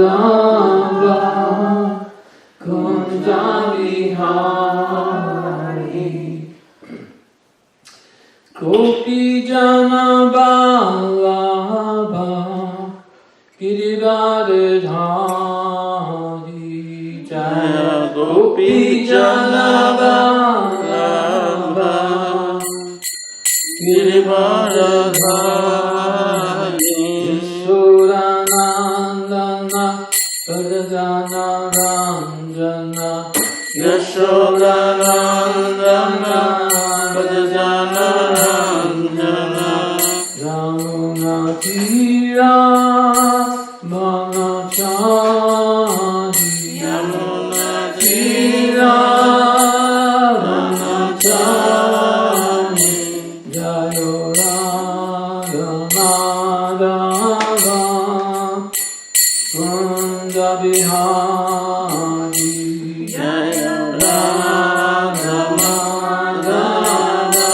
Madhava Kunja Vihari Gopi Jana Vallabha Girivardhari Jaya Gopi Jana Vallabha Girivardhari Yashodanandana Bhajana Ranjana Yashodanandana Bhajana Ranjana Yamuna Tira Manachari Yamuna Tira Manachari Jayo Radha Madhava Kunja Vihari Jayo Radha Madhava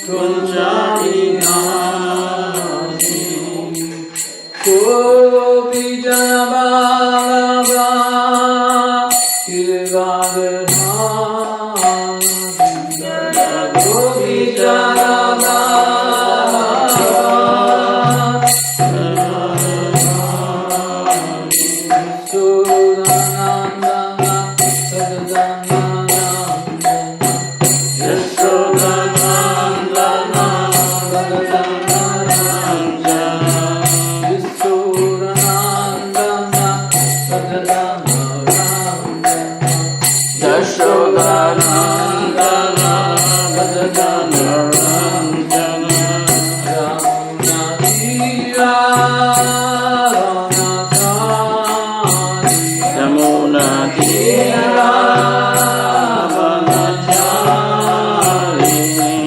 Kunja Vihari Gopi Jana Vallabha Girivardhari Gopi Jana Vallabha Yashodanandana Yashodanandana Bhajana Ranjana Yashodanandana Yashodanandana Bhajana Ranjana Yamuna Tira Vanachari Yamuna Tira Vanachari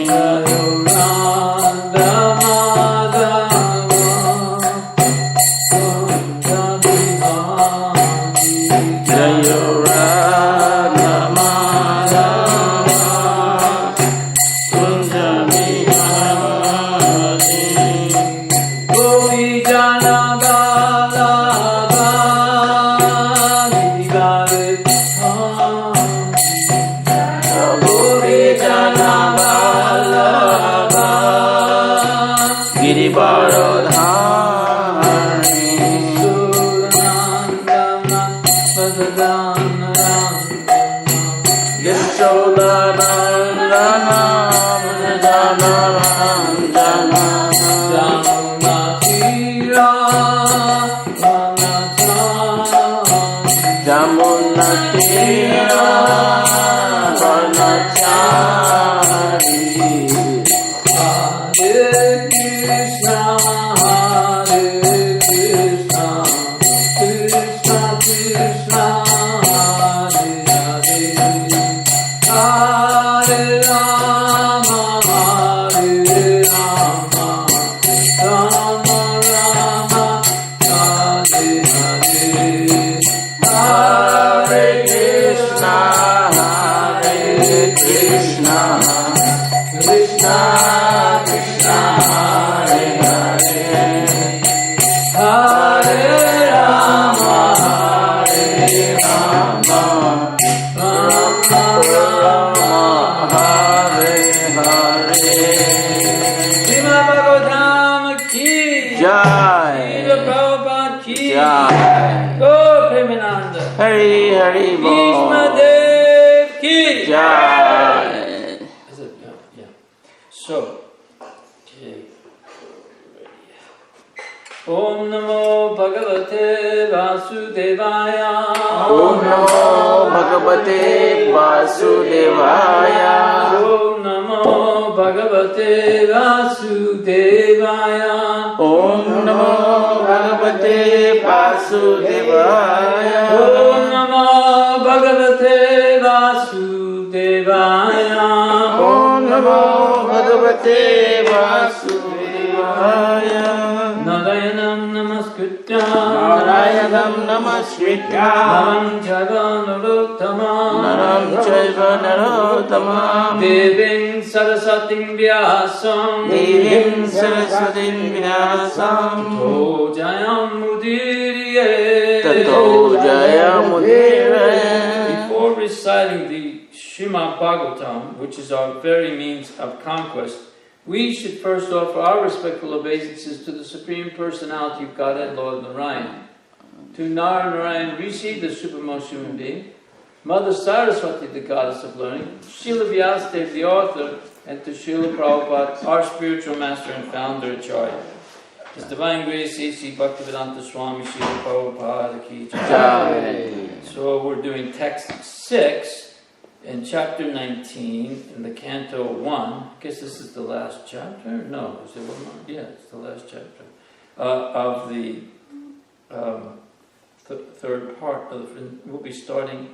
Jayo Radha Madhava Kunja Vihari Jayo Radha Madhava Kunja Vihari Gopi Jana Vallabha Gopi Jana Vallabha Girivardhari Yashodanandana Bhajana Ranjana Yamuna Tira Vanachari Yamuna Tira Vanachari Hare Krishna Hare Krishna Krishna Krishna Hare Hare Hare Rama Hare Rama Rama Rama Hare Hare Hare Krishna Hare Krishna Krishna Krishna Hare Hare Hare Rama Hare Rama Rama Rama Hare Hare Srimad Bhagavatam ki Jai Srila Prabhupada ki Jai Go Premananda Hari Hari Bol Bhismadeva ki Jai. So, okay. Om Namo Bhagavate Vasudevaya Om Namo Bhagavate Vasudevaya Om Namo Bhagavate Vasudevaya Om Namo Bhagavate Vasudevaya Om Namo Bhagavate Vasudevaya Om Namo Bhagavate Vasudevaya Narayanam namaskritya Narayanam Namaskritya Naram chaiva narottamam Naram Chaiva Narottamam Devim Sarasatim Vyasam Devim Saraswatim Vyasam Tato Jayam Mudiriye. Tato Jayamudire. Before reciting the Srimad Bhagavatam, which is our very means of conquest, we should first offer our respectful obeisances to the Supreme Personality of Godhead, Lord Narayan. To Narayan, Rishi, the Supremmost Human Being, Mother Saraswati, the Goddess of Learning, Srila Vyasadeva, the author, and to Srila Prabhupada, our spiritual master and founder, Acharya. His Divine Grace, A.C. Bhaktivedanta Swami Srila Prabhupada Ki Jai. So we're doing text 6 in chapter 19 in the canto 1. I guess this is the last chapter? No, is it one more? Yeah, it's the last chapter of the third part. We'll be starting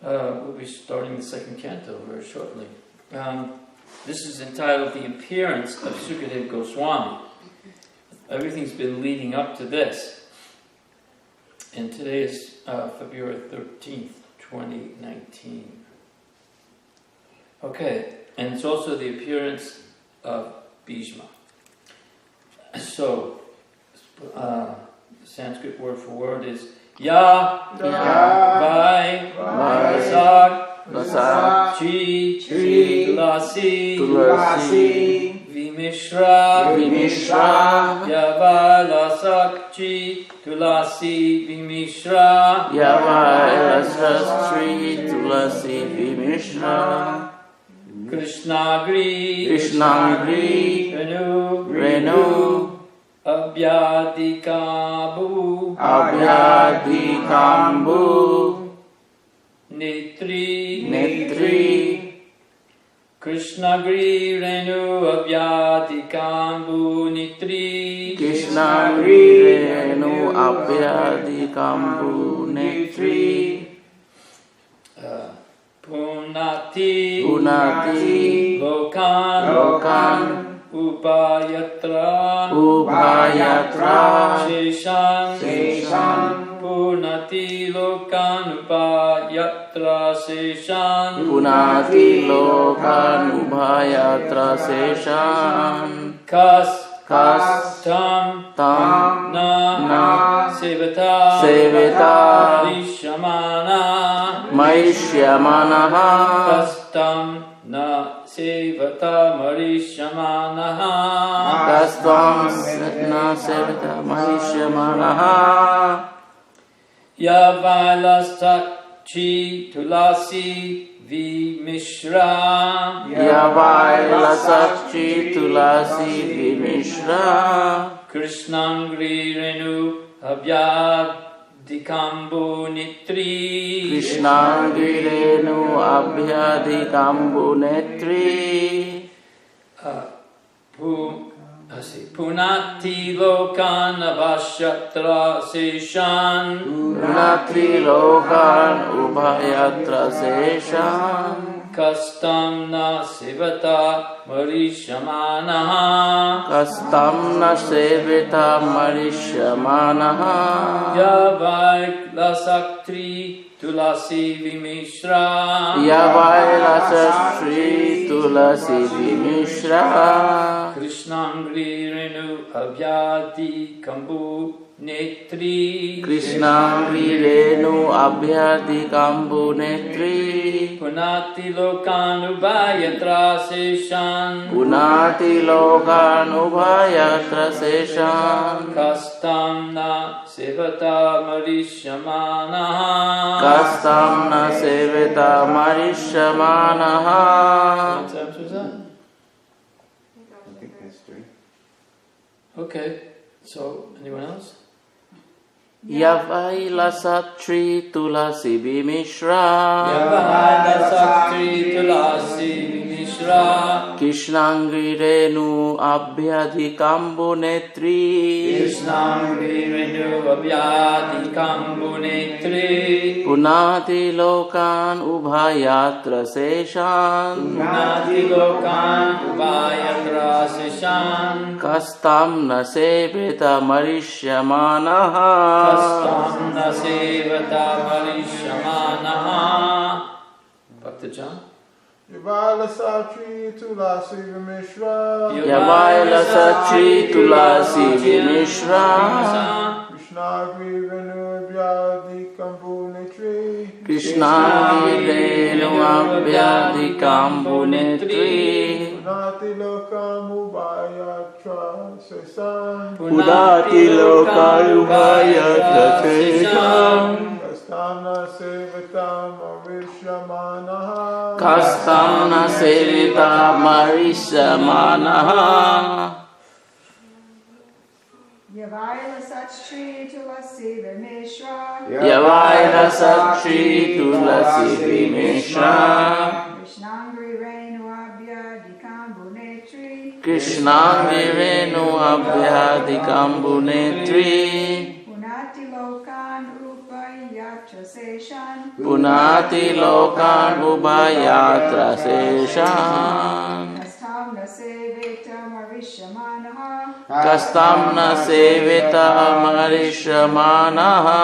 the second canto very shortly. This is entitled The Appearance of Sukadeva Goswami. Everything's been leading up to this. And today is February 13th, 2019. Okay, and it's also the appearance of Bhisma. So, the Sanskrit word for word is Ya, Vai, Vasak, Chi, Tulasi, Vimishra, Yavai, Lasak, Chi, Tulasi, Vimishra, Yavai, Lasak, Chi, Tulasi, Vimishra, Krishnagri, Renu, Abhyadikabu, Netri, Krishnagri, Renu, Abhyadikambu, Netri, Renu, Abhyadikambu, Netri, Punati, Lokan, Upayatra, Sheshan, Punati Lokan, Upayatra, Sheshan, Punati Lokan, Upayatra, Sheshan, Kas, Tam, Na, Sevata, Marishyamana, Kastam, Na, Sevata, Marishyamanaha, Yavailastak, Chi, Tulasi, Vimishra, Krishnangri, Renu, Abhyadikambu, Nitri, Punati Lokan Abhashatra Seshan, Kastam Na Sivata Marishamanaha, Yavaik Lasaktri Tulasi Vimishra, Krishnangri Renu Abhyadi Kambu Netri, Punati Lokanubhayatra Seshan, Kastam Na Sevata Marishamanaha, What times was that? I think that's 3. Okay, so anyone else? Yavai Lasatri Tulasi Vimishra, Yavai Lasatri Tulasi Vimishra, Mishra Krishnangri Renu Abhyadhikambu Netri Krishnangri Renu Abhyadhikambu Netri Punati Lokan Ubhayatra Seshan Punati Lokan Ubhayatra Seshan Kastam Nasevita Marishyamanaha Kastam Nasevata Marishamanaha. Bhaktajan. Yavala Satri Tulasi Vimishra Yavaila Satri Tulasi Vimishra Krishnagri Venu Vyadi Kambu Nitri Krishnagri Renu Abhyadhikambu Netri Punati Lokamu Bhayatra Sesan Punati Lokan Ubhayatra Seshan Kastana Sevitam Avishamanaha Kastamna Sevita Marishamanaha Yavaila Satri Tulasi Vimishra Yavaila Satri Tulasi Vimishra Krishnangri Renu Abhyadhikambu Netri Krishnangri Renu Abhyadhikambu Netri Punati Lokan Upayatra Seshan Punati Lokan Ubhayatra Seshan Kastamna Sevita Marishamanaha Kastamna Sevita Marishamanaha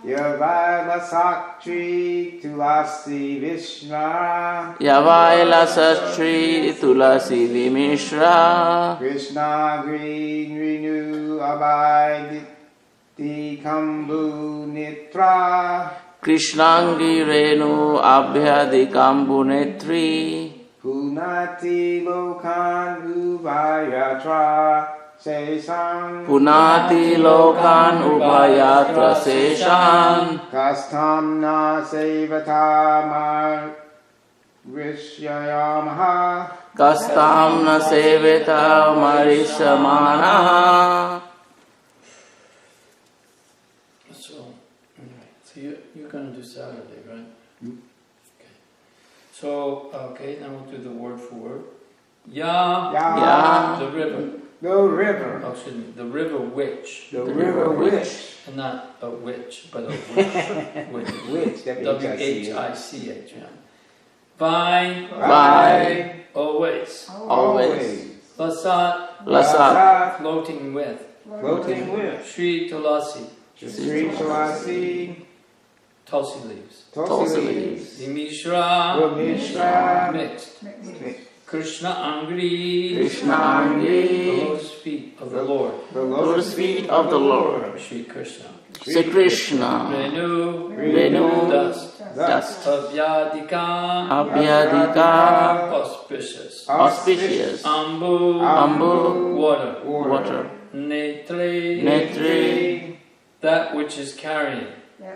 Yavala Satri Tulasi Vishma Yavaila Satri Tulasi Vimishra Krishna Green Renu Abhayati Kambu Nitra Krishnangi Renu Abhyadhikambu Netri Punati Lokan Ubhayatra Seshan Punati Lokan Ubhayatra Seshan Kastamna Sevata Marishyamaha Kastamna Sevita Marishamanaha. So you're going to do Saturday, right? Okay. So, okay, now we'll do the word for word. Ya, Ya. the river. The river. Oh, excuse me, the river which. The river which. And not a witch, but a witch. Which. W-H-I-C-H, yeah. By, always. Always. Lasat, Lasat. floating with. Floating with. Shri Tulasi, Sri Tulasi. tulsi leaves. Tulsi leaves. Dimishra, Mishra. mixed. Krishna Angri, Krishna Angri. the lotus feet of the Lord. The Lotus feet of the Lord. Shri Krishna. Sri Krishna. Renu, Renu. dust. Dust. Avyadika, Abhyadhika. auspicious. Auspicious. Ambu, Ambu. water. Water. Netri, Netri. that which is carrying.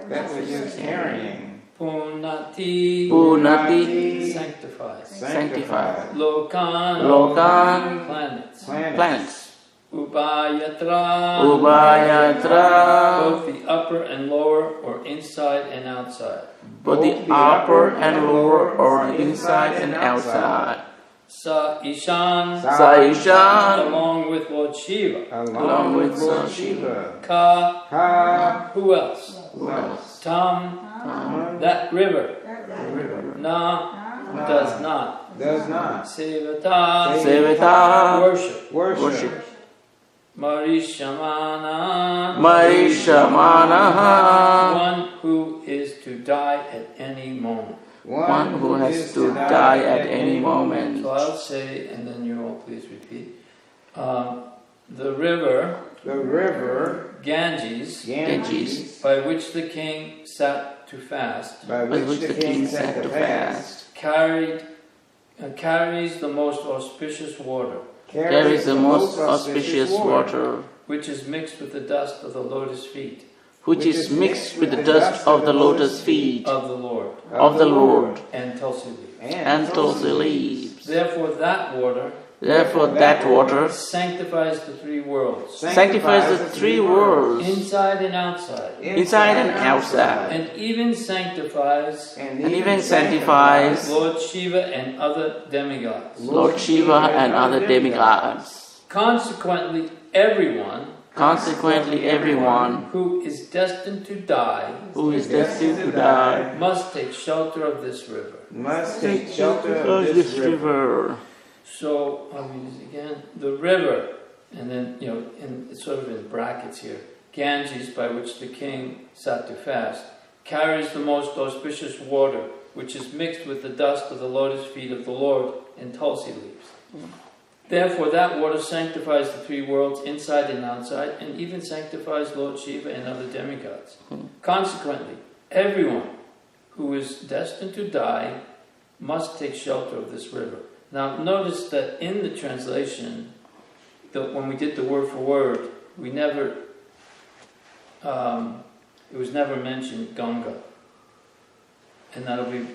That which is carrying. Punati, Punati. sanctifies. Sanctified. Lokan, Lokan. planets. Plants. Ubayatra, Ubhayatra. both the upper and lower, or inside and outside. Both the upper and lower, or inside and outside. Sa Ishan, Saishan. along with Lord Shiva. Along with Lord Shiva. Ka, Ha. who else? Who else? Tam, that river. Na, does not. Does not. Sevata, Sevita. worship. Worship. Marishamana, Marishamanaha. one who is to die at any moment. One who has to die at any moment. So I'll say, and then you all please repeat. The river, The river. Ganges, Ganges. by which the king sat to fast, By By which the king sat to fast. carries the most auspicious water, Carries the most auspicious water, which is mixed with the dust of the lotus feet which is mixed with the dust of the lotus feet of the Lord, of the Lord, and tulsi leaves. and tulsi leaves. Therefore that water Therefore that water sanctifies the three worlds, sanctifies the three worlds, inside and outside, inside and outside, and even sanctifies and even sanctifies Lord Shiva and other demigods. Lord Shiva and other demigods. Consequently, everyone who is destined to die who is destined to die must take shelter of this river. Must take shelter of this river. So, I'll read this again. The river, and then, it's sort of in brackets here, Ganges, by which the king sat to fast, carries the most auspicious water, which is mixed with the dust of the lotus feet of the Lord and tulsi leaves. Therefore, that water sanctifies the three worlds, inside and outside, and even sanctifies Lord Shiva and other demigods. Consequently, everyone who is destined to die must take shelter of this river. Now, notice that in the translation, when we did the word for word, we never, it was never mentioned Ganga. And that'll be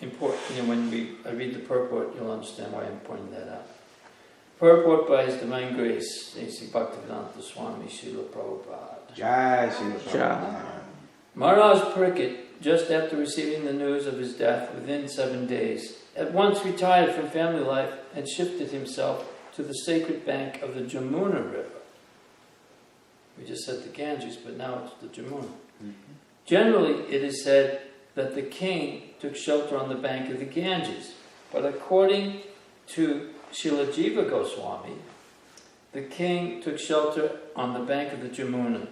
important. When I read the purport, you'll understand why I'm pointing that out. Purport by His Divine Grace, A.C. Bhaktivedanta Swami Srila Prabhupada. Jai Srila Prabhupada. Maharaj Pariksit, just after receiving the news of his death within 7 days, at once retired from family life and shifted himself to the sacred bank of the Jamuna River. We just said the Ganges, but now it's the Jamuna. Generally, it is said that the king took shelter on the bank of the Ganges, but according to Srila Jiva Goswami, the king took shelter on the bank of the Jamuna.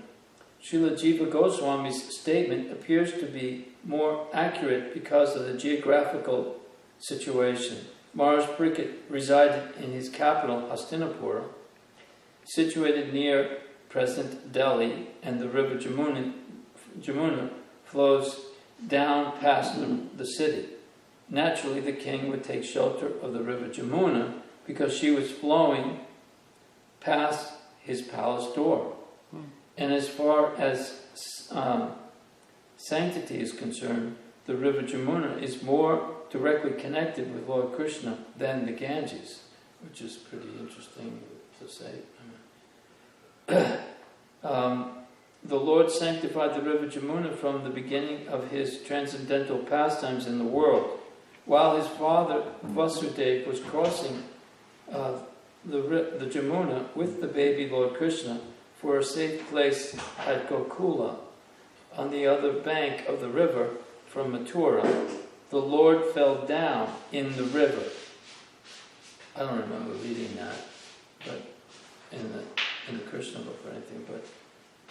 Srila Jiva Goswami's statement appears to be more accurate because of the geographical situation. Maharaj Pariksit resided in his capital, Hastinapura, situated near present Delhi, and the river Jamuna flows down past the city. Naturally, the king would take shelter of the river Jamuna because she was flowing past his palace door. And as far as sanctity is concerned, the river Jamuna is more directly connected with Lord Krishna than the Ganges, which is pretty interesting to say. The Lord sanctified the river Jamuna from the beginning of his transcendental pastimes in the world. While his father Vasudeva was crossing the Jamuna with the baby Lord Krishna for a safe place at Gokula, on the other bank of the river from Mathura, the Lord fell down in the river. I don't remember reading that, but in the Krishna book or anything, but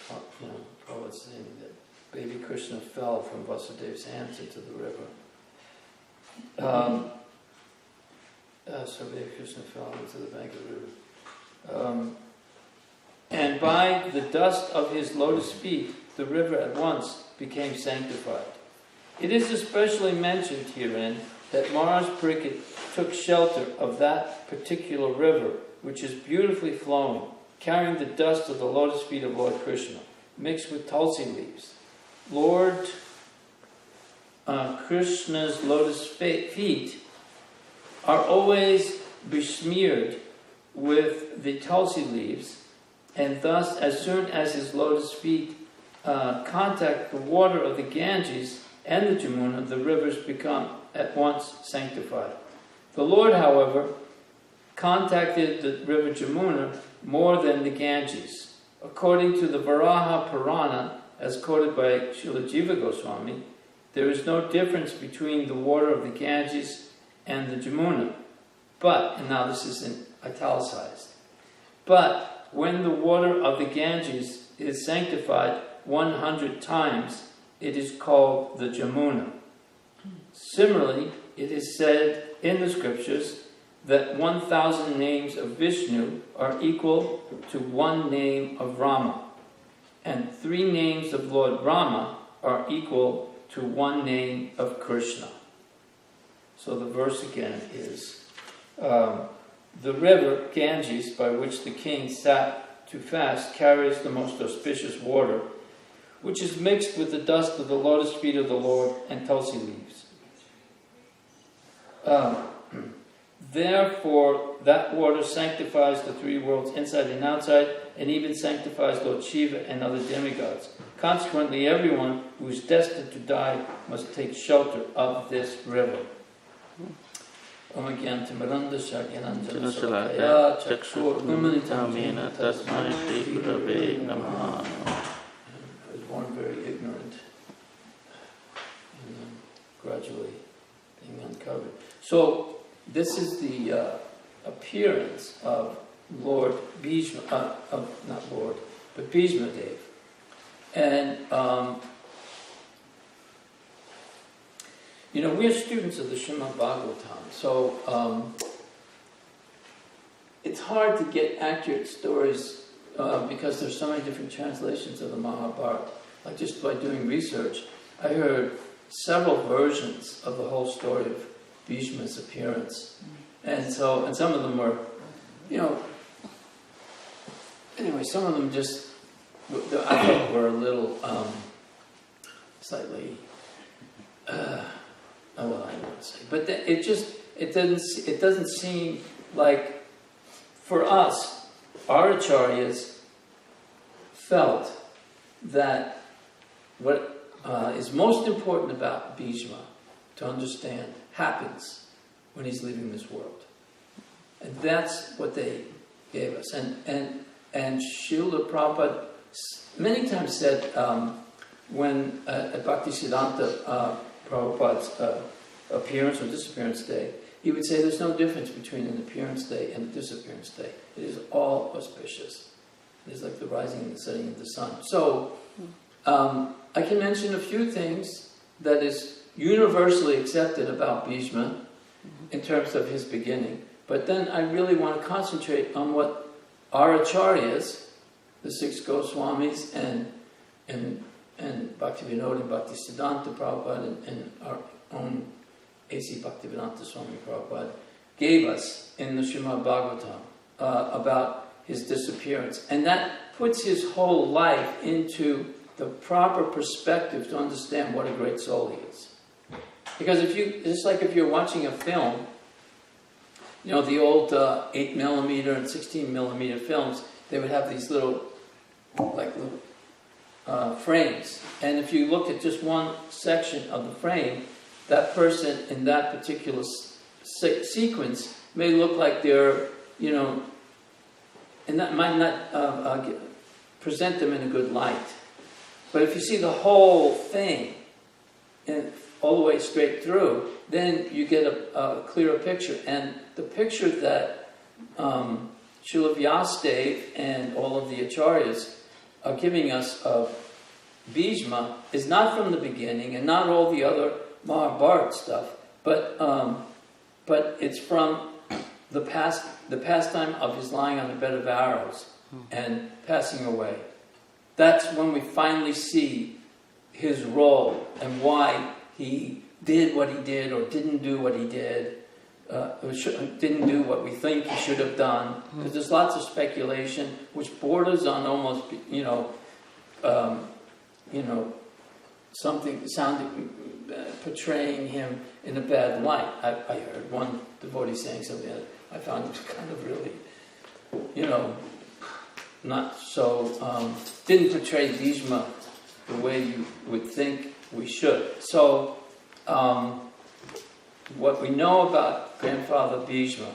Prabhupada saying that baby Krishna fell from Vasudeva's hands into the river. So baby Krishna fell into the bank of the river. And by the dust of his lotus feet, the river at once became sanctified. It is especially mentioned herein that Maharaj Pariksit took shelter of that particular river, which is beautifully flowing, carrying the dust of the lotus feet of Lord Krishna, mixed with tulsi leaves. Lord Krishna's lotus feet are always besmeared with the tulsi leaves, and thus, as soon as his lotus feet contact the water of the Ganges and the Jamuna, the rivers become at once sanctified. The Lord, however, contacted the river Jamuna more than the Ganges. According to the Varaha Purana, as quoted by Srila Jiva Goswami, there is no difference between the water of the Ganges and the Jamuna. But, and now this is in italicized, but when the water of the Ganges is sanctified 100 times, it is called the Jamuna. Similarly, it is said in the scriptures that 1,000 names of Vishnu are equal to one name of Rama, and 3 names of Lord Rama are equal to one name of Krishna. So the verse again is, the river Ganges, by which the king sat to fast, carries the most auspicious water, which is mixed with the dust of the lotus feet of the Lord and tulsi leaves. Therefore, that water sanctifies the three worlds, inside and outside, and even sanctifies Lord Shiva and other demigods. Consequently, everyone who is destined to die must take shelter of this river. Om Gyantimaranda Shakyananjana Salakaya Chakshur Gumanitamena Tasmai Shri Gurave Namaha. I was born very ignorant, and then gradually being uncovered. So, this is the appearance of Lord Bhismadeva, but Bhismadeva. And, we're students of the Srimad Bhagavatam, so it's hard to get accurate stories because there's so many different translations of the Mahabharata. Like just by doing research, I heard several versions of the whole story of Bhishma's appearance. And some of them were, anyway, some of them just, I thought were a little, slightly, I don't want to say, but it doesn't seem like, for us, our acharyas felt that what is most important about Bhishma to understand happens when he's leaving this world. And that's what they gave us. And Srila Prabhupada many times said, when at Bhaktisiddhanta Prabhupada's appearance or disappearance day, he would say there's no difference between an appearance day and a disappearance day. It is all auspicious. It is like the rising and the setting of the sun. So, I can mention a few things that is universally accepted about Bhishma in terms of his beginning. But then I really want to concentrate on what our acharyas, the six Goswamis and Bhaktivinoda and Bhaktisiddhanta Prabhupada and our own A.C. Bhaktivedanta Swami Prabhupada gave us in the Srimad Bhagavatam about his disappearance. And that puts his whole life into the proper perspective to understand what a great soul he is. Because it's like if you're watching a film, the old 8mm and 16mm films, they would have these little frames. And if you look at just one section of the frame, that person in that particular sequence may look like they're, and that might not present them in a good light. But if you see the whole thing, and all the way straight through, then you get a clearer picture. And the picture that Srila Vyasadeva and all of the acharyas are giving us of Bhishma is not from the beginning and not all the other Mahabharata stuff, but it's from the pastime of his lying on a bed of arrows and passing away. That's when we finally see his role and why he did what he did or didn't do what he did, didn't do what we think he should have done. Because there's lots of speculation which borders on almost, something sounding, portraying him in a bad light. I heard one devotee saying something that I found kind of really, not so, didn't portray Bhishma the way you would think we should. So, what we know about Grandfather Bhishma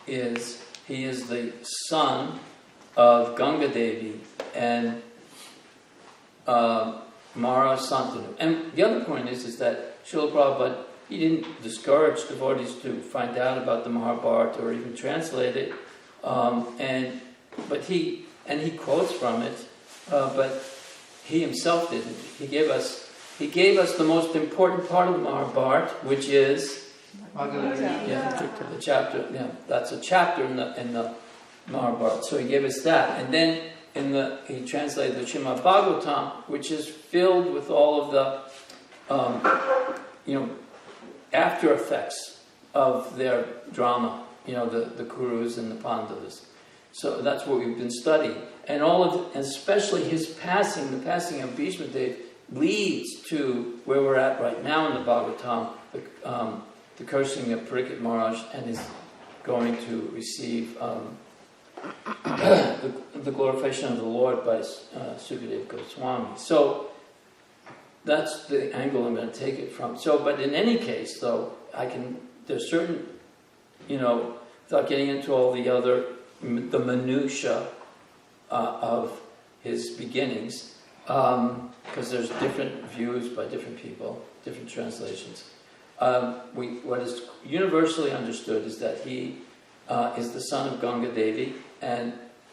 is he is the son of Ganga Devi and Mara Santanu. And the other point is that Srila Prabhupada, he didn't discourage devotees to find out about the Mahabharata or even translate it. But he quotes from it, but he himself didn't. He gave us the most important part of the Mahabharata, which is the chapter. Yeah, that's a chapter in the Mahabharata. So he gave us that, and then he translated the Srimad Bhagavatam, which is filled with all of the after effects of their drama. The Kurus and the Pandavas. So that's what we've been studying, and especially his passing, the passing of Bhismadeva, leads to where we're at right now in the Bhagavatam, the cursing of Parikshit Maharaj and his going to receive the glorification of the Lord by Sukadeva Goswami. So that's the angle I'm going to take it from. So, but in any case, though, there's certain, without getting into all the minutiae of his beginnings, because there's different views by different people, different translations. What is universally understood is that he is the son of Ganga Devi and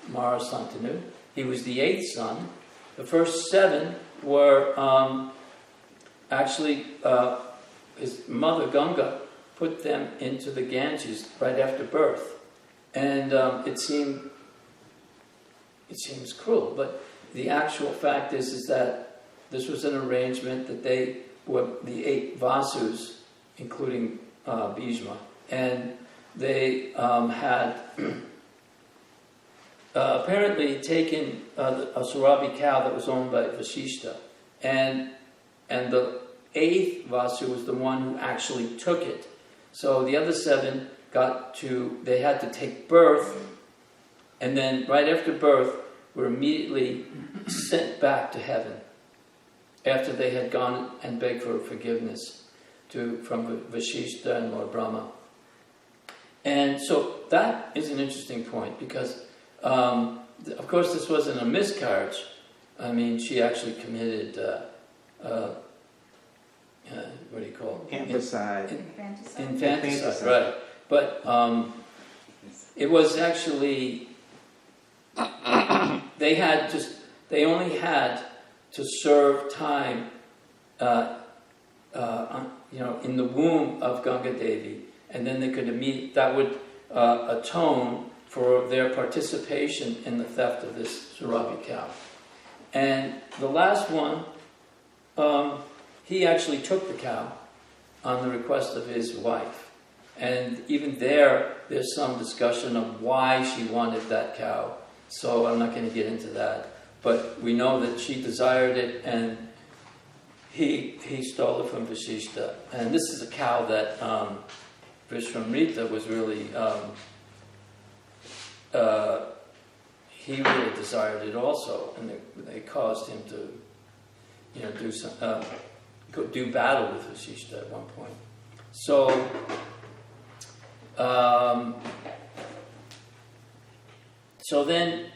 Mara Santanu. He was the 8th son. The first 7 were actually his mother Ganga put them into the Ganges right after birth, and it seems cruel, but the actual fact is that this was an arrangement that they were the 8 Vasus, including Bhisma, and they had apparently taken a Surabi cow that was owned by Vasishta, and the 8th Vasu was the one who actually took it. So the other 7 they had to take birth, and then right after birth were immediately sent back to heaven after they had gone and begged for forgiveness from Vasishta and Lord Brahma. And so that is an interesting point because, of course, this wasn't a miscarriage. I mean, she actually committed, what do you call it? Infanticide. Infanticide, right. But it was actually, they only had to serve time, in the womb of Ganga Devi, and then they could that would atone for their participation in the theft of this Surabi cow. And the last one, he actually took the cow on the request of his wife. And even there's some discussion of why she wanted that cow. So I'm not going to get into that. But we know that she desired it, and he stole it from Vasishta. And this is a cow that Vishwamrita was really, he really desired it also. And they caused him to, do battle with Vasishta at one point. So, then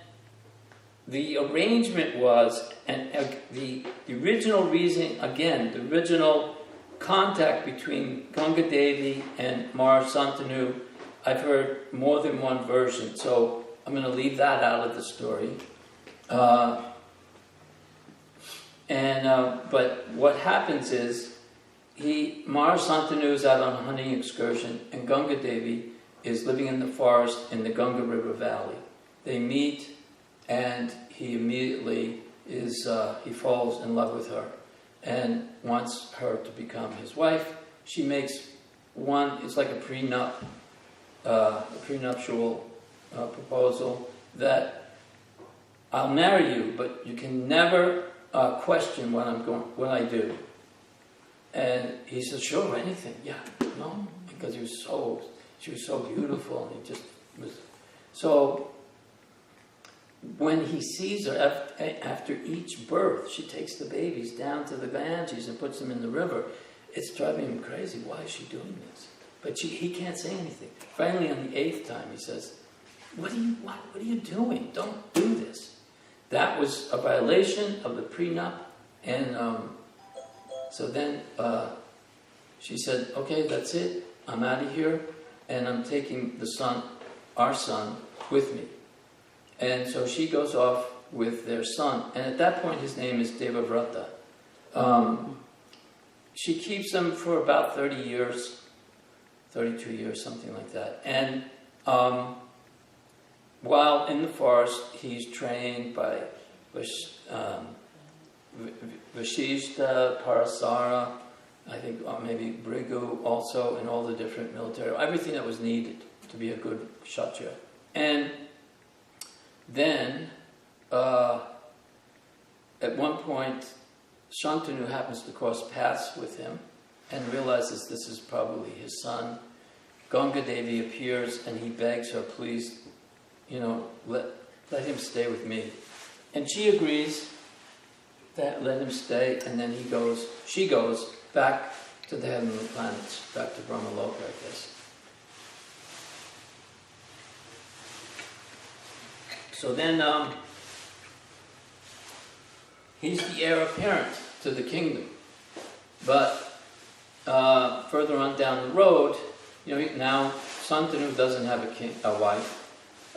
the arrangement was, and the original reason, again, the original contact between Ganga Devi and Mara Santanu, I've heard more than one version, so I'm going to leave that out of the story. But what happens is, Mara Santanu is out on a hunting excursion, and Ganga Devi is living in the forest in the Ganga River Valley. They meet, and he immediately he falls in love with her and wants her to become his wife. She makes it's like a prenuptial proposal that I'll marry you, but you can never question what I do. And he says, sure, anything. Yeah, no, because she was so beautiful, and he just was. So when he sees her after each birth, she takes the babies down to the Ganges and puts them in the river. It's driving him crazy. Why is she doing this? But he can't say anything. Finally, on the 8th time, he says, what are you doing? Don't do this. That was a violation of the prenup. And so then she said, okay, that's it. I'm out of here. And I'm taking our son, with me. And so she goes off with their son. And at that point, his name is Devavrata. She keeps him for about 30 years, 32 years, something like that. And while in the forest, he's trained by Vasishta, Parasara, I think maybe Brigu also, and all the different military, everything that was needed to be a good Kshatriya. And then, at one point, Shantanu happens to cross paths with him and realizes this is probably his son. Ganga Devi appears and he begs her, please, let him stay with me. And she agrees that let him stay, and then she goes back to the heavenly planets, back to Brahmaloka, I guess. So then he's the heir apparent to the kingdom. But further on down the road, now Santanu doesn't have a wife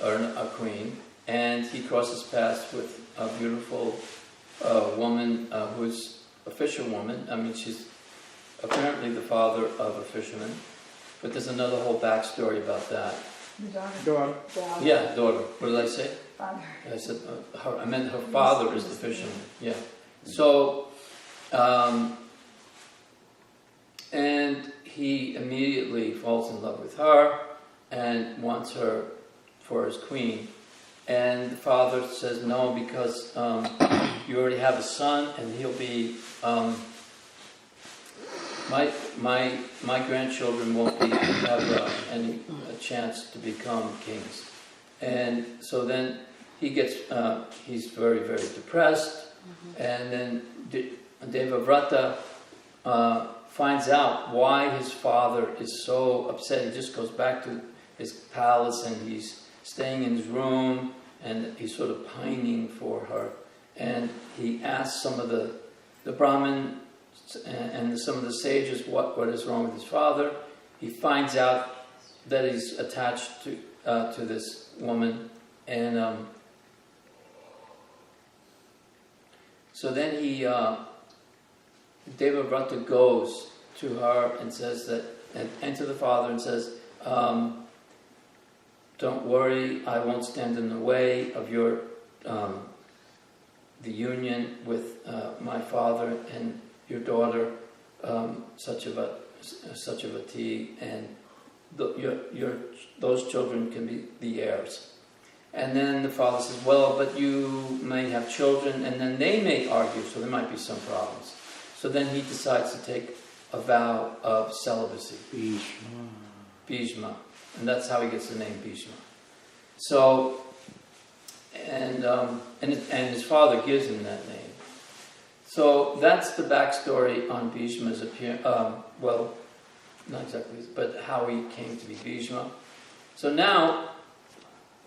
or a queen, and he crosses paths with a beautiful woman who's a fisherwoman. I mean, she's apparently the father of a fisherman, but there's another whole backstory about that. Daughter. Yeah, daughter. What did I say? Father. I said I meant her father is the fisherman. Yeah. So, and he immediately falls in love with her and wants her for his queen. And the father says no, because you already have a son, and he'll be my grandchildren won't have any chance to become kings. And so then he gets he's very, very depressed, and then Devavrata finds out why his father is so upset. He just goes back to his palace, and he's staying in his room, and he's sort of pining for her. And he asks some of the Brahmin and some of the sages what is wrong with his father. He finds out that he's attached to this woman, and so then Devavrata goes to her and says that, and to the father, and says, don't worry, I won't stand in the way of your the union with my father and your daughter, Satyavati, and those children can be the heirs. And then the father says, well, but you may have children, and then they may argue, so there might be some problems. So then he decides to take a vow of celibacy. Bhishma. And that's how he gets the name Bhishma. So, and his father gives him that name. So that's the backstory on Bhishma's appearance. Well, not exactly, but how he came to be Bhishma. So now,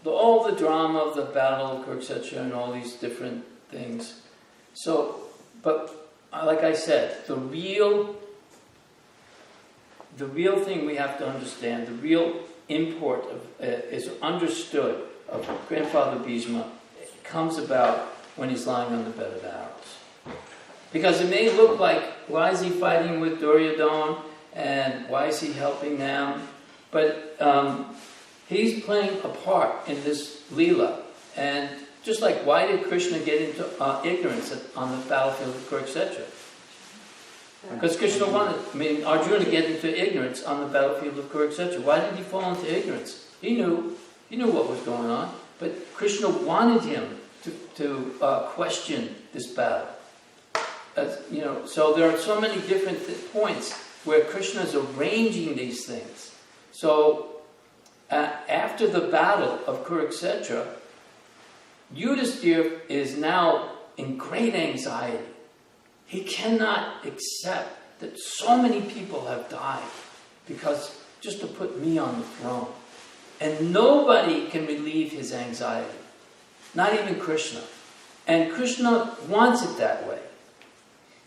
all the drama of the Battle of Kurukshetra and all these different things. So, but like I said, the real thing we have to understand, the real import is understood of Grandfather Bhishma, comes about when he's lying on the bed of arrows. Because it may look like, why is he fighting with Duryodhana, and why is he helping them? But he's playing a part in this Leela. And just like, why did Krishna get into ignorance on the battlefield of Kurukshetra? Because Krishna Arjuna to get into ignorance on the battlefield of Kurukshetra. Why did he fall into ignorance? He knew what was going on, but Krishna wanted him to question this battle. So there are so many different points where Krishna is arranging these things. So after the battle of Kurukshetra, Yudhisthira is now in great anxiety. He cannot accept that so many people have died because just to put me on the throne. And nobody can relieve his anxiety. Not even Krishna. And Krishna wants it that way.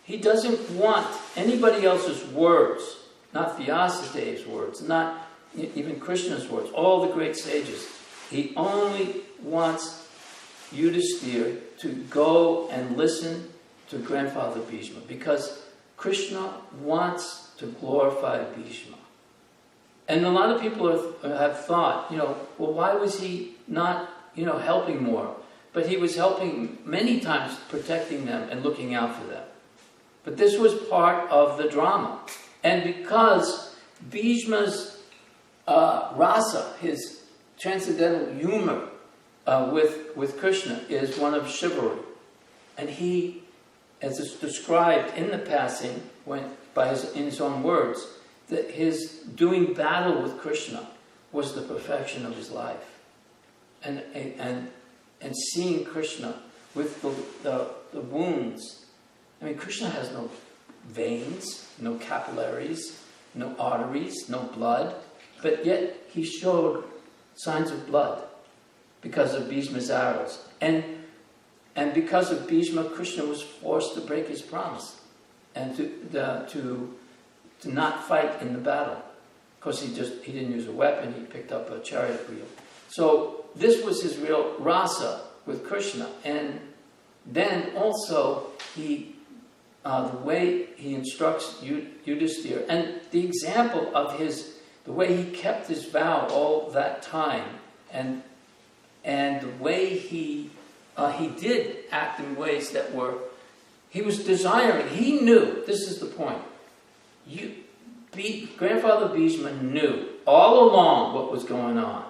He doesn't want anybody else's words, not Vyasadev's words, not even Krishna's words, all the great sages. He only wants Yudhisthira to go and listen to Grandfather Bhishma, because Krishna wants to glorify Bhishma. And a lot of people have thought, well, why was he not, helping more? But he was helping many times, protecting them and looking out for them. But this was part of the drama. And because Bhishma's rasa, his transcendental humor with Krishna, is one of chivalry. And he, as is described in the passing, in his own words, that his doing battle with Krishna was the perfection of his life. And seeing Krishna with the wounds. I mean, Krishna has no veins, no capillaries, no arteries, no blood, but yet he showed signs of blood because of Bhisma's arrows. And because of Bhisma, Krishna was forced to break his promise and to not fight in the battle. Because he didn't use a weapon, he picked up a chariot wheel. So this was his real rasa with Krishna. And then also the way he instructs Yudhisthira, and the example of the way he kept his vow all that time, and the way he did act in ways that he was desiring. He knew, this is the point, Grandfather Bhisma knew all along what was going on.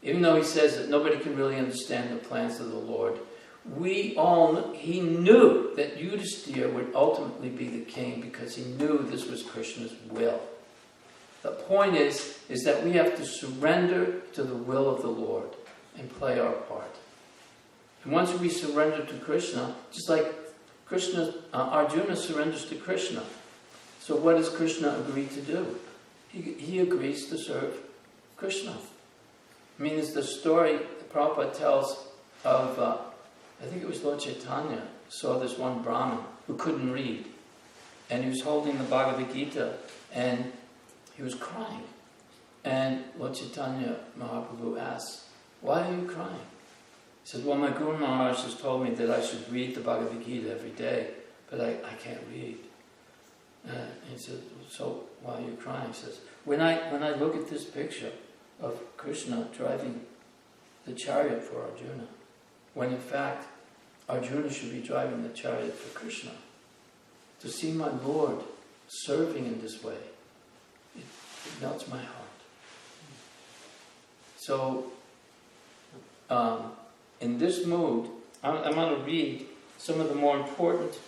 Even though he says that nobody can really understand the plans of the Lord, he knew that Yudhisthira would ultimately be the king because he knew this was Krishna's will. The point is that we have to surrender to the will of the Lord and play our part. And once we surrender to Krishna, just like Arjuna surrenders to Krishna. So what does Krishna agree to do? He agrees to serve Krishna. I mean, it's the story that Prabhupada tells of, I think it was Lord Chaitanya, saw this one Brahmin who couldn't read. And he was holding the Bhagavad Gita and he was crying. And Lord Chaitanya Mahaprabhu asked, "Why are you crying?" He said, "Well, my Guru Maharaj has told me that I should read the Bhagavad Gita every day, but I can't read." He said, "So why are you crying?" He says, when I look at this picture of Krishna driving the chariot for Arjuna, when in fact Arjuna should be driving the chariot for Krishna, to see my Lord serving in this way, it melts my heart. So, in this mood, I'm going to read some of the more important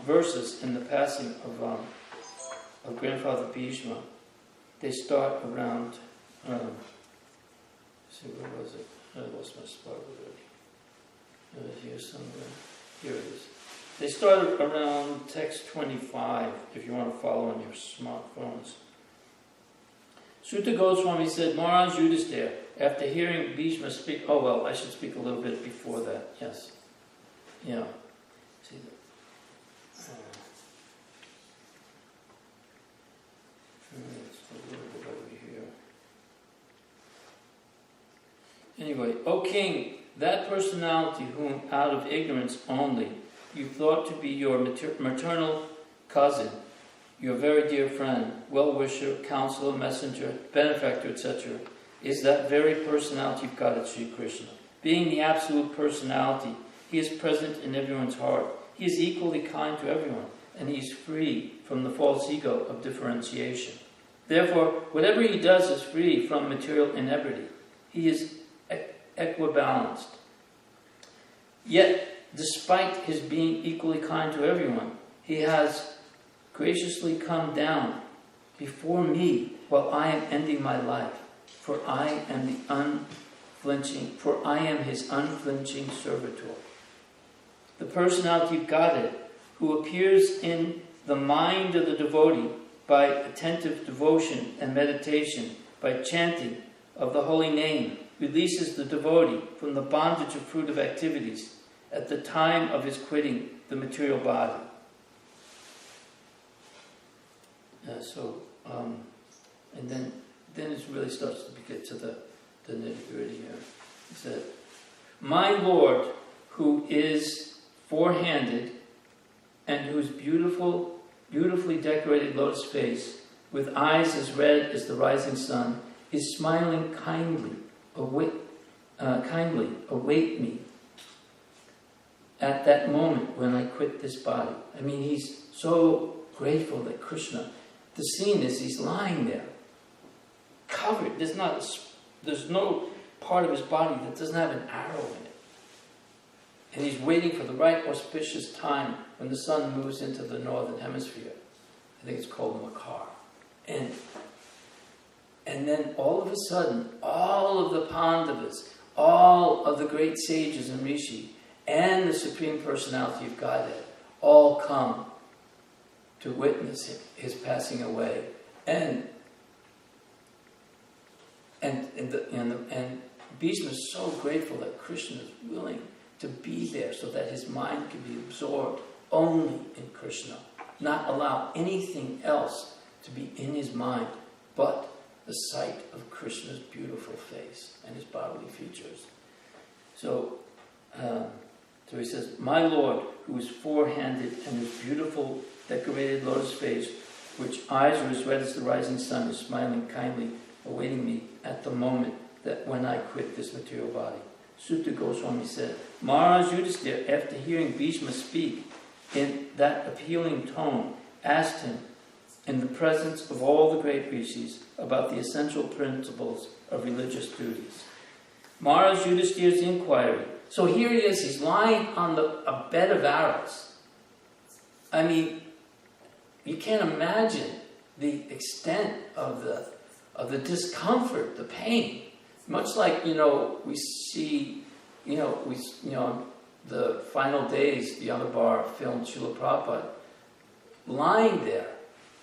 verses in the passing of Grandfather Bhisma. They start around, see, where was it? I lost my spot already. Here somewhere. Here it is. They start around text 25, if you want to follow on your smartphones. Suta Goswami said, Maharaj Yudhisthira, after hearing Bhisma speak, oh well, I should speak a little bit before that, yes. Yeah. See that? It's a little bit over here. Anyway, O king, that personality whom out of ignorance only you thought to be your maternal cousin, your very dear friend, well-wisher, counselor, messenger, benefactor, etc., is that very personality of God at Sri Krishna. Being the absolute personality, he is present in everyone's heart. He is equally kind to everyone, and he is free from the false ego of differentiation. Therefore, whatever he does is free from material inebriety. He is equibalanced. Yet, despite his being equally kind to everyone, he has graciously come down before me while I am ending my life, for I am his unflinching servitor. The personality of Godhead, who appears in the mind of the devotee by attentive devotion and meditation, by chanting of the holy name, releases the devotee from the bondage of fruitive activities at the time of his quitting the material body. And then it really starts to get to the nitty-gritty here. He said, my Lord, who is four-handed and whose beautifully decorated lotus face, with eyes as red as the rising sun, is smiling kindly. Await me at that moment when I quit this body. I mean, he's so grateful that Krishna, the scene is he's lying there, covered. There's no part of his body that doesn't have an arrow in it. And he's waiting for the right auspicious time when the sun moves into the northern hemisphere. I think it's called Makar. And then all of a sudden, all of the Pandavas, all of the great sages and rishi, and the Supreme Personality of Godhead all come to witness his passing away. And Bhisma is so grateful that Krishna is willing to be there so that his mind can be absorbed only in Krishna, not allow anything else to be in his mind but the sight of Krishna's beautiful face and his bodily features. So he says, my Lord, who is four-handed and his beautiful decorated lotus face, which eyes are as red as the rising sun, is smiling kindly, awaiting me at the moment that when I quit this material body. Sutta Goswami said, Maharaj Yudhisthira, after hearing Bhisma speak in that appealing tone, asked him, in the presence of all the great rishis, about the essential principles of religious duties. Maharaj Yudhisthira's inquiry. So here he is, he's lying on a bed of arrows. I mean, you can't imagine the extent of the discomfort, the pain. Much like, we see, the final days, the Anabar filmed Srila Prabhupada, lying there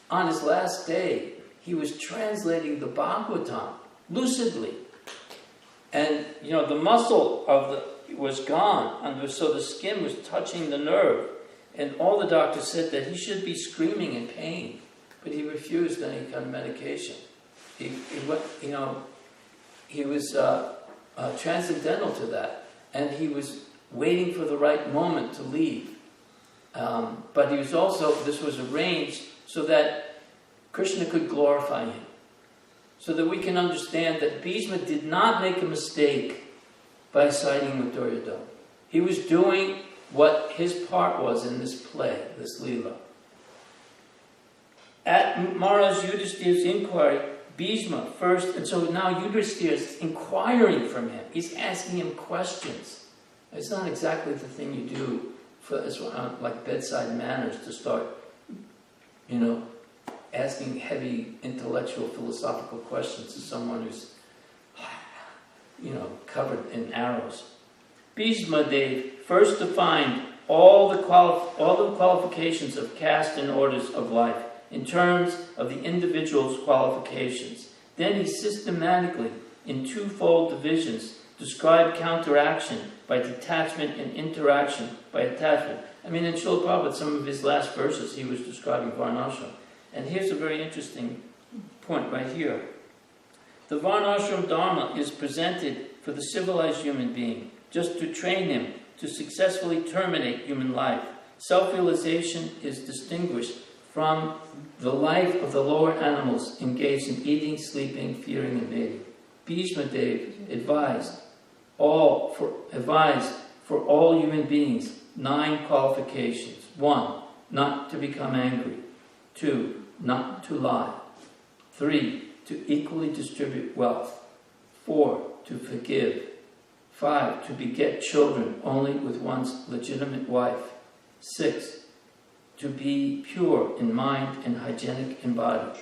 on his last day, he was translating the Bhagavatam lucidly. And, the muscle was gone, so the skin was touching the nerve. And all the doctors said that he should be screaming in pain, but he refused any kind of medication. He was transcendental to that, and he was waiting for the right moment to leave. But he was also, this was arranged so that Krishna could glorify him, so that we can understand that Bhisma did not make a mistake by siding with Duryodhana. He was doing what his part was in this play, this Leela. At Maharaj Yudhisthira's inquiry, Bhisma first, and so now Yudhisthira is inquiring from him. He's asking him questions. It's not exactly the thing you do for like bedside manners to start, asking heavy intellectual philosophical questions to someone who's, covered in arrows. Bhismadeva first defined all the qualifications of caste and orders of life in terms of the individual's qualifications. Then he systematically, in twofold divisions, described counteraction by detachment and interaction by attachment. In Srila Prabhupada, some of his last verses, he was describing Varnashram. And here's a very interesting point right here. The Varnashram Dharma is presented for the civilized human being, just to train him to successfully terminate human life. Self-realization is distinguished from the life of the lower animals engaged in eating, sleeping, fearing, and mating. Bhismadeva advised for all human beings 9 qualifications. 1, not to become angry. 2, not to lie. 3, to equally distribute wealth. 4, to forgive. 5, to beget children only with one's legitimate wife. 6, to be pure in mind and hygienic in body.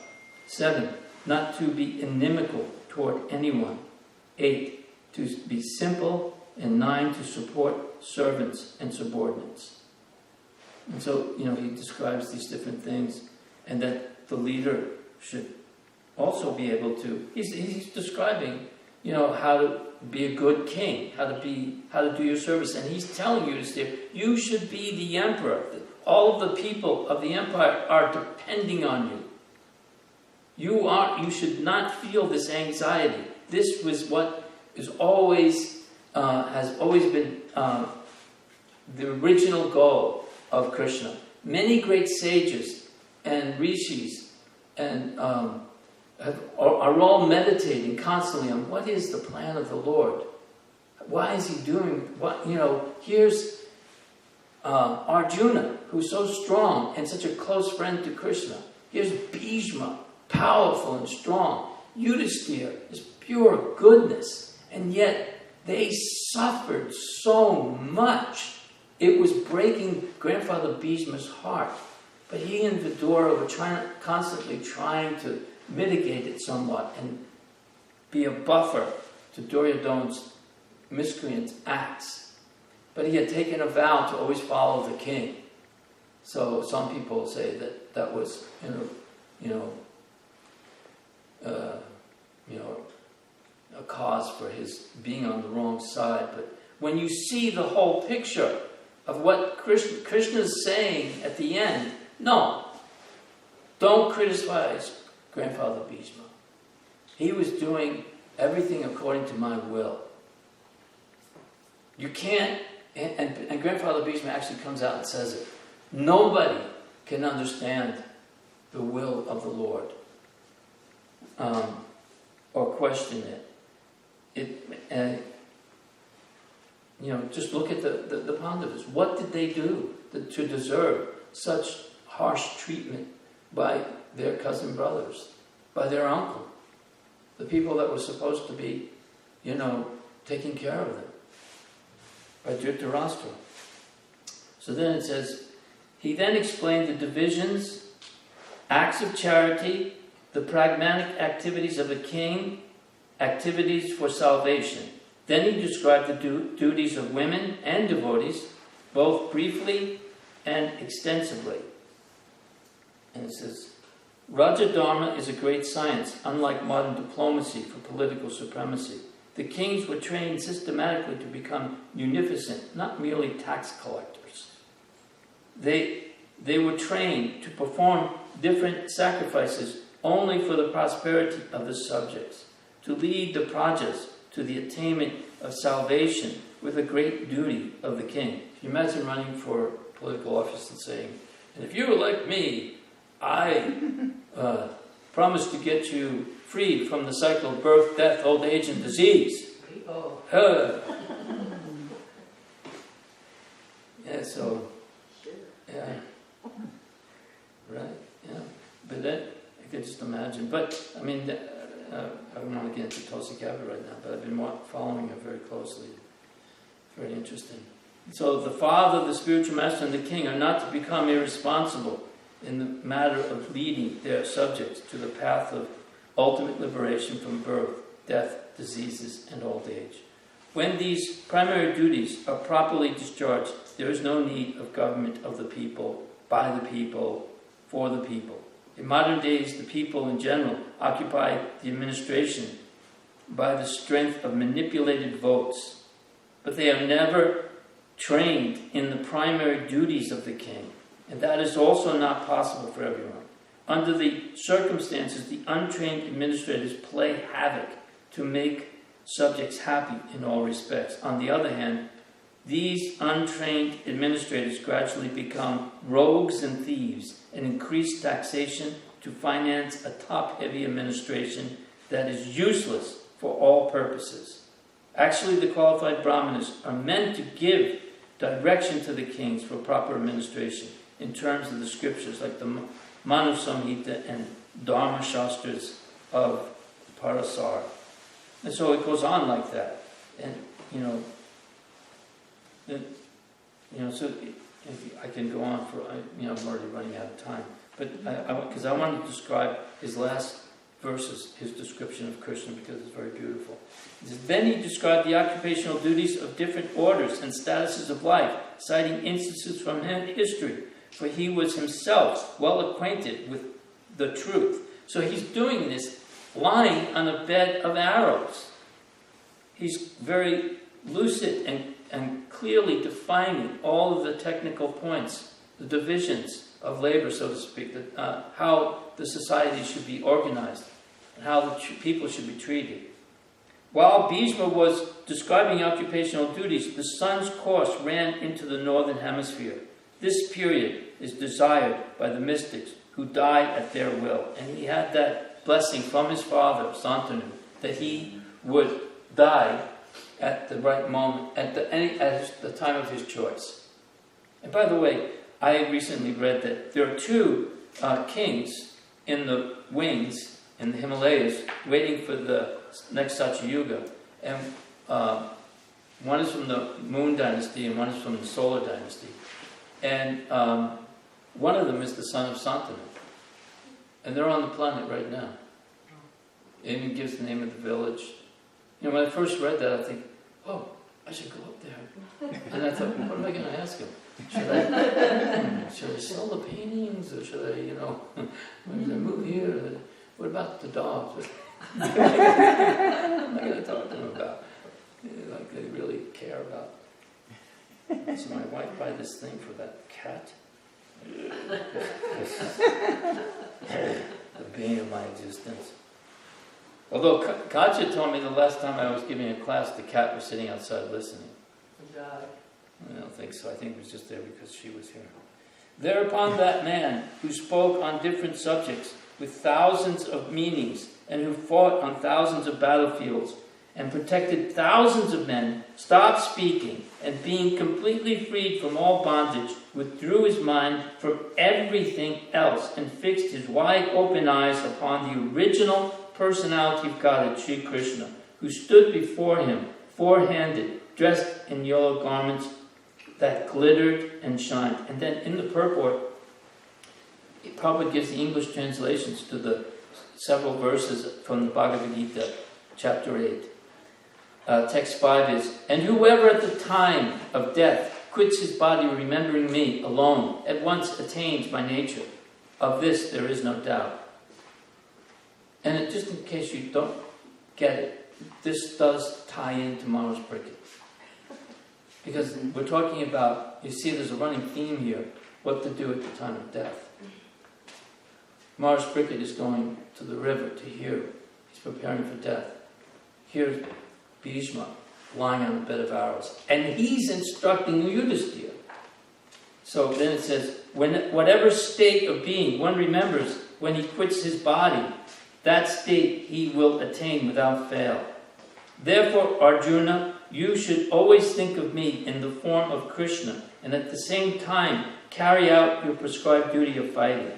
7, not to be inimical toward anyone. 8, to be simple. And 9, to support servants and subordinates. And so, he describes these different things, and that the leader should also be able to, he's describing, how to be a good king, how to do your service. And he's telling you, you should be the emperor. All of the people of the empire are depending on you. You should not feel this anxiety. This was what is has always been the original goal of Krishna. Many great sages and rishis and are all meditating constantly on what is the plan of the Lord. Why is he doing what? Here's Arjuna, who's so strong and such a close friend to Krishna. Here's Bhisma, powerful and strong. Yudhisthira is pure goodness, and yet they suffered so much. It was breaking Grandfather Bhisma's heart. But he and Vidura were constantly trying to mitigate it somewhat and be a buffer to Duryodhana's miscreant acts. But he had taken a vow to always follow the king. So some people say that that was, a cause for his being on the wrong side. But when you see the whole picture of what Krishna's saying at the end, no, don't criticize Grandfather Bhisma. He was doing everything according to my will. You can't, and Grandfather Bhisma actually comes out and says it. Nobody can understand the will of the Lord or question it. Just look at the Pandavas. What did they do to deserve such harsh treatment by their cousin brothers, by their uncle, the people that were supposed to be, taking care of them, by Dhritarashtra? So then it says, he then explained the divisions, acts of charity, the pragmatic activities of a king, activities for salvation. Then he described the duties of women and devotees, both briefly and extensively. And it says, Raja Dharma is a great science, unlike modern diplomacy for political supremacy. The kings were trained systematically to become munificent, not merely tax collectors. They were trained to perform different sacrifices only for the prosperity of the subjects, to lead the prajas to the attainment of salvation with a great duty of the king. If you imagine running for political office and saying, and if you elect me, I promise to get you freed from the cycle of birth, death, old age, and disease. Right, yeah. But that, I could just imagine. But, I mean, I don't want to get into Tulsi Gabbard right now, but I've been following her very closely. Very interesting. So the father, the spiritual master, and the king are not to become irresponsible in the matter of leading their subjects to the path of ultimate liberation from birth, death, diseases, and old age. When these primary duties are properly discharged, there is no need of government of the people, by the people, for the people. In modern days, the people in general occupy the administration by the strength of manipulated votes, but they are never trained in the primary duties of the king, and that is also not possible for everyone. Under the circumstances, the untrained administrators play havoc to make subjects happy in all respects. On the other hand, these untrained administrators gradually become rogues and thieves and increase taxation to finance a top-heavy administration that is useless for all purposes. Actually, the qualified brahmanas are meant to give direction to the kings for proper administration in terms of the scriptures like the Manu Samhita and Dharma Shastras of Parasar. And so it goes on like that. And, so if I can go on for, I'm already running out of time. But because I want to describe his last verses, his description of Krishna, because it's very beautiful. It says, then he described the occupational duties of different orders and statuses of life, citing instances from history, for he was himself well acquainted with the truth. So he's doing this lying on a bed of arrows. He's very lucid and clearly defining all of the technical points, the divisions of labor, so to speak, how the society should be organized, and how the people should be treated. While Bhisma was describing occupational duties, the sun's course ran into the northern hemisphere. This period is desired by the mystics who died at their will. And he had that blessing from his father, Santanu, that he would die at the right moment, at the time of his choice. And by the way, I recently read that there are two kings in the wings, in the Himalayas, waiting for the next Satya Yuga. And one is from the Moon Dynasty and one is from the Solar Dynasty. And one of them is the son of Santanu. And they're on the planet right now. It even gives the name of the village. You know, when I first read that, I think, oh, I should go up there. And I thought, what am I going to ask him? Should I sell the paintings, or should I, should I move here? What about the dogs? What am I going to talk to them about? Like they really care about. So my wife buy this thing for that cat. The bane of my existence. Although Katja told me the last time I was giving a class, the cat was sitting outside listening. I don't think so. I think it was just there because she was here. Thereupon that man who spoke on different subjects with thousands of meanings and who fought on thousands of battlefields and protected thousands of men stopped speaking and being completely freed from all bondage withdrew his mind from everything else and fixed his wide open eyes upon the original personality of Godhead, Sri Krishna, who stood before him, four-handed, dressed in yellow garments that glittered and shined. And then in the purport, it probably gives the English translations to the several verses from the Bhagavad Gita, chapter 8. Text 5 is, and whoever at the time of death quits his body remembering me alone, at once attains my nature. Of this there is no doubt. And just in case you don't get it, this does tie in tomorrow's cricket. Because we're talking about, you see there's a running theme here, what to do at the time of death. Mars Cricket is going to the river to hear. He's preparing for death. Here's Bhishma lying on a bed of arrows. And he's instructing Yudhisthira. So then it says, whatever state of being one remembers when he quits his body, that state he will attain without fail. Therefore, Arjuna, you should always think of me in the form of Krishna, and at the same time carry out your prescribed duty of fighting.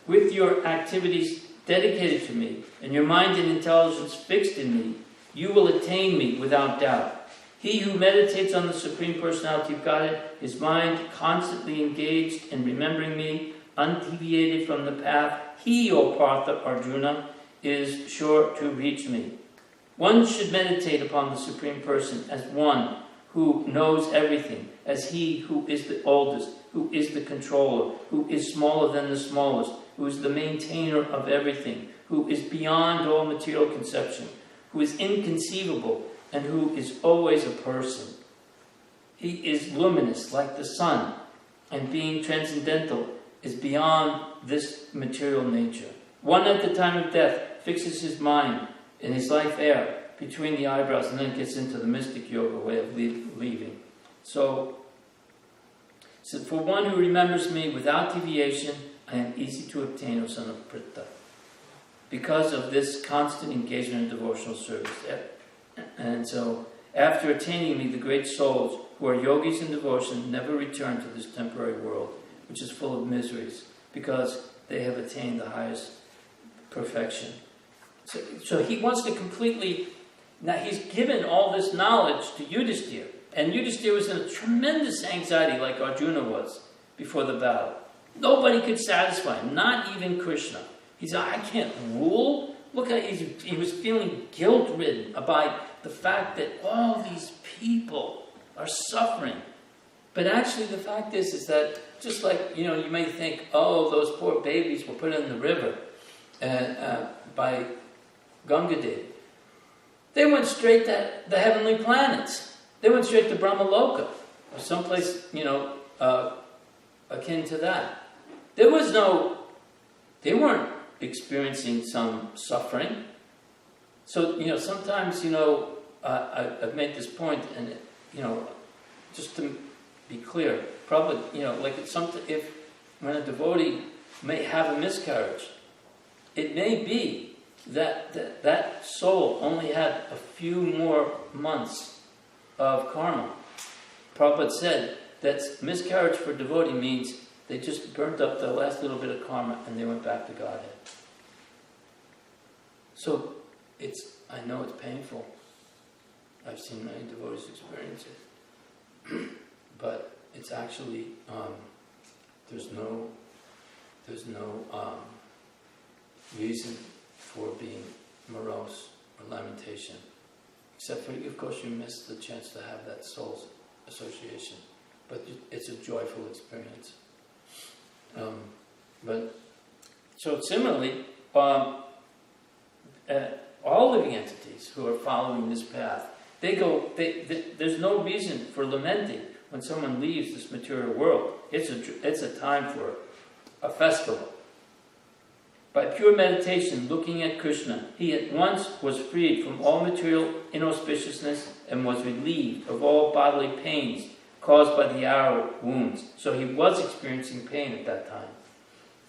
With your activities dedicated to me, and your mind and intelligence fixed in me, you will attain me without doubt. He who meditates on the Supreme Personality of Godhead, his mind constantly engaged in remembering me, undeviated from the path, he, O Partha Arjuna, is sure to reach me. One should meditate upon the Supreme Person as one who knows everything, as he who is the oldest, who is the controller, who is smaller than the smallest, who is the maintainer of everything, who is beyond all material conception, who is inconceivable, and who is always a person. He is luminous like the sun, and being transcendental is beyond this material nature. One at the time of death fixes his mind in his life air between the eyebrows and then gets into the mystic yoga way of leaving. So for one who remembers me without deviation, I am easy to obtain, O son of Pritha. Because of this constant engagement in devotional service. And so, after attaining me, the great souls who are yogis in devotion never return to this temporary world, which is full of miseries, because they have attained the highest perfection. So he wants to completely... Now, he's given all this knowledge to Yudhisthira. And Yudhisthira was in a tremendous anxiety like Arjuna was before the battle. Nobody could satisfy him, not even Krishna. He said, I can't rule. Look at he was feeling guilt-ridden about the fact that all these people are suffering. But actually the fact is that just like, you may think, oh, those poor babies were put in the river by Gangadev. They went straight to the heavenly planets. They went straight to Brahmaloka, or someplace, akin to that. They weren't experiencing some suffering. So, sometimes, I've made this point, and, just to be clear, probably, when a devotee may have a miscarriage, it may be that soul only had a few more months of karma. Prabhupada said that miscarriage for devotee means they just burnt up the last little bit of karma and they went back to Godhead. So I know it's painful. I've seen many devotees experience it. But it's actually, there's no reason for being morose or lamentation. Except for, of course, you miss the chance to have that soul's association. But it's a joyful experience. So similarly, all living entities who are following this path, there's no reason for lamenting when someone leaves this material world. It's a time for a festival. By pure meditation, looking at Krishna, he at once was freed from all material inauspiciousness and was relieved of all bodily pains caused by the arrow wounds. So he was experiencing pain at that time.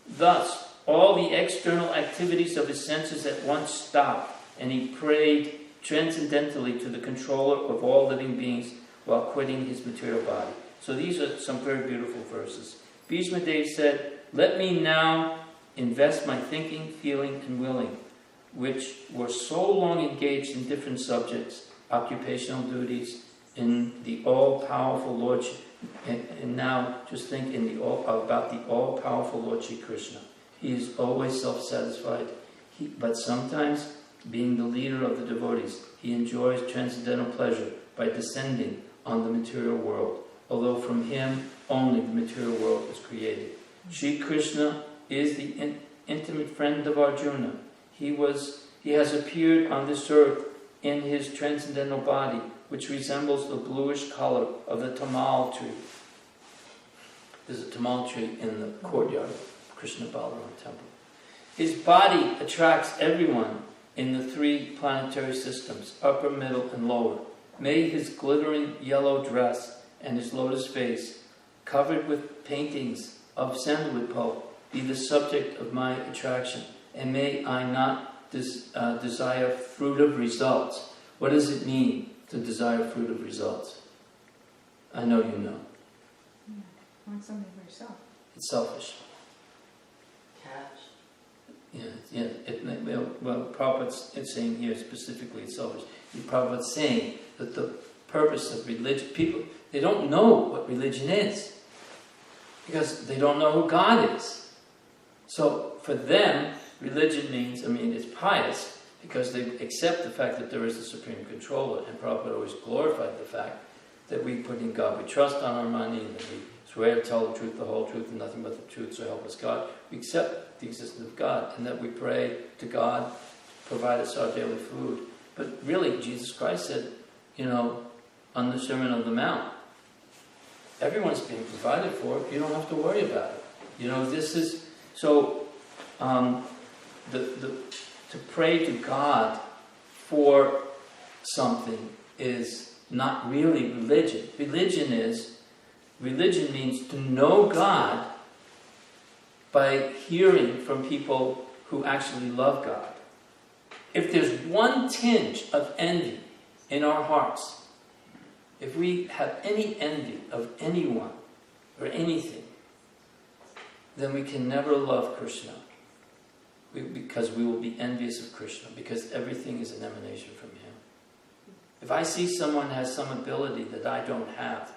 Thus, all the external activities of his senses at once stopped, and he prayed transcendentally to the controller of all living beings while quitting his material body. So these are some very beautiful verses. Bhismadeva said, "Let me now invest my thinking, feeling, and willing, which were so long engaged in different subjects, occupational duties, in the all-powerful Lordship, and now just think about the all-powerful Lord Shri Krishna. He is always self-satisfied, but sometimes, being the leader of the devotees, he enjoys transcendental pleasure by descending on the material world, although from him only the material world was created. Shri Krishna is the intimate friend of Arjuna. He has appeared on this earth in his transcendental body, which resembles the bluish color of the tamal tree. There's a tamal tree in the courtyard of Krishna Balaram temple. His body attracts everyone in the 3 planetary systems, upper, middle, and lower. May his glittering yellow dress and his lotus face, covered with paintings of sandalwood pulp, be the subject of my attraction, and may I not desire fruit of results." What does it mean to desire fruit of results? I know you know. Want something for yourself. It's selfish. Yeah. Well, Prabhupada's saying here specifically it's selfish. Prabhupada's saying that the purpose of religion, people, they don't know what religion is because they don't know who God is. So for them, religion means, it's pious because they accept the fact that there is a supreme controller, and Prabhupada always glorified the fact that we put in God. We trust on our money, that we swear to tell the truth, the whole truth, and nothing but the truth, so help us God. We accept the existence of God, and that we pray to God to provide us our daily food. But really, Jesus Christ said, on the Sermon on the Mount, everyone's being provided for. You don't have to worry about it. This is... So, to pray to God for something is not really religion. Religion means to know God by hearing from people who actually love God. If there's one tinge of envy in our hearts, if we have any envy of anyone or anything, then we can never love Krishna. Because we will be envious of Krishna, because everything is an emanation from him. If I see someone has some ability that I don't have,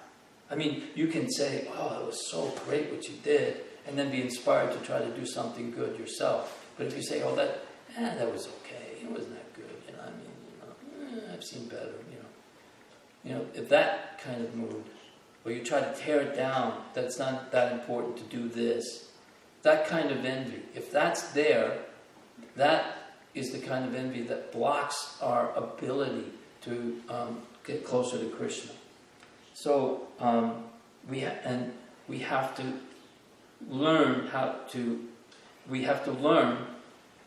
you can say, "Oh, it was so great what you did," and then be inspired to try to do something good yourself. But if you say, "Oh, that was okay, it wasn't that good," I've seen better, if that kind of mood, or you try to tear it down, that's not that important to do this, that kind of envy, if that's there, that is the kind of envy that blocks our ability to get closer to Krishna. So we have to learn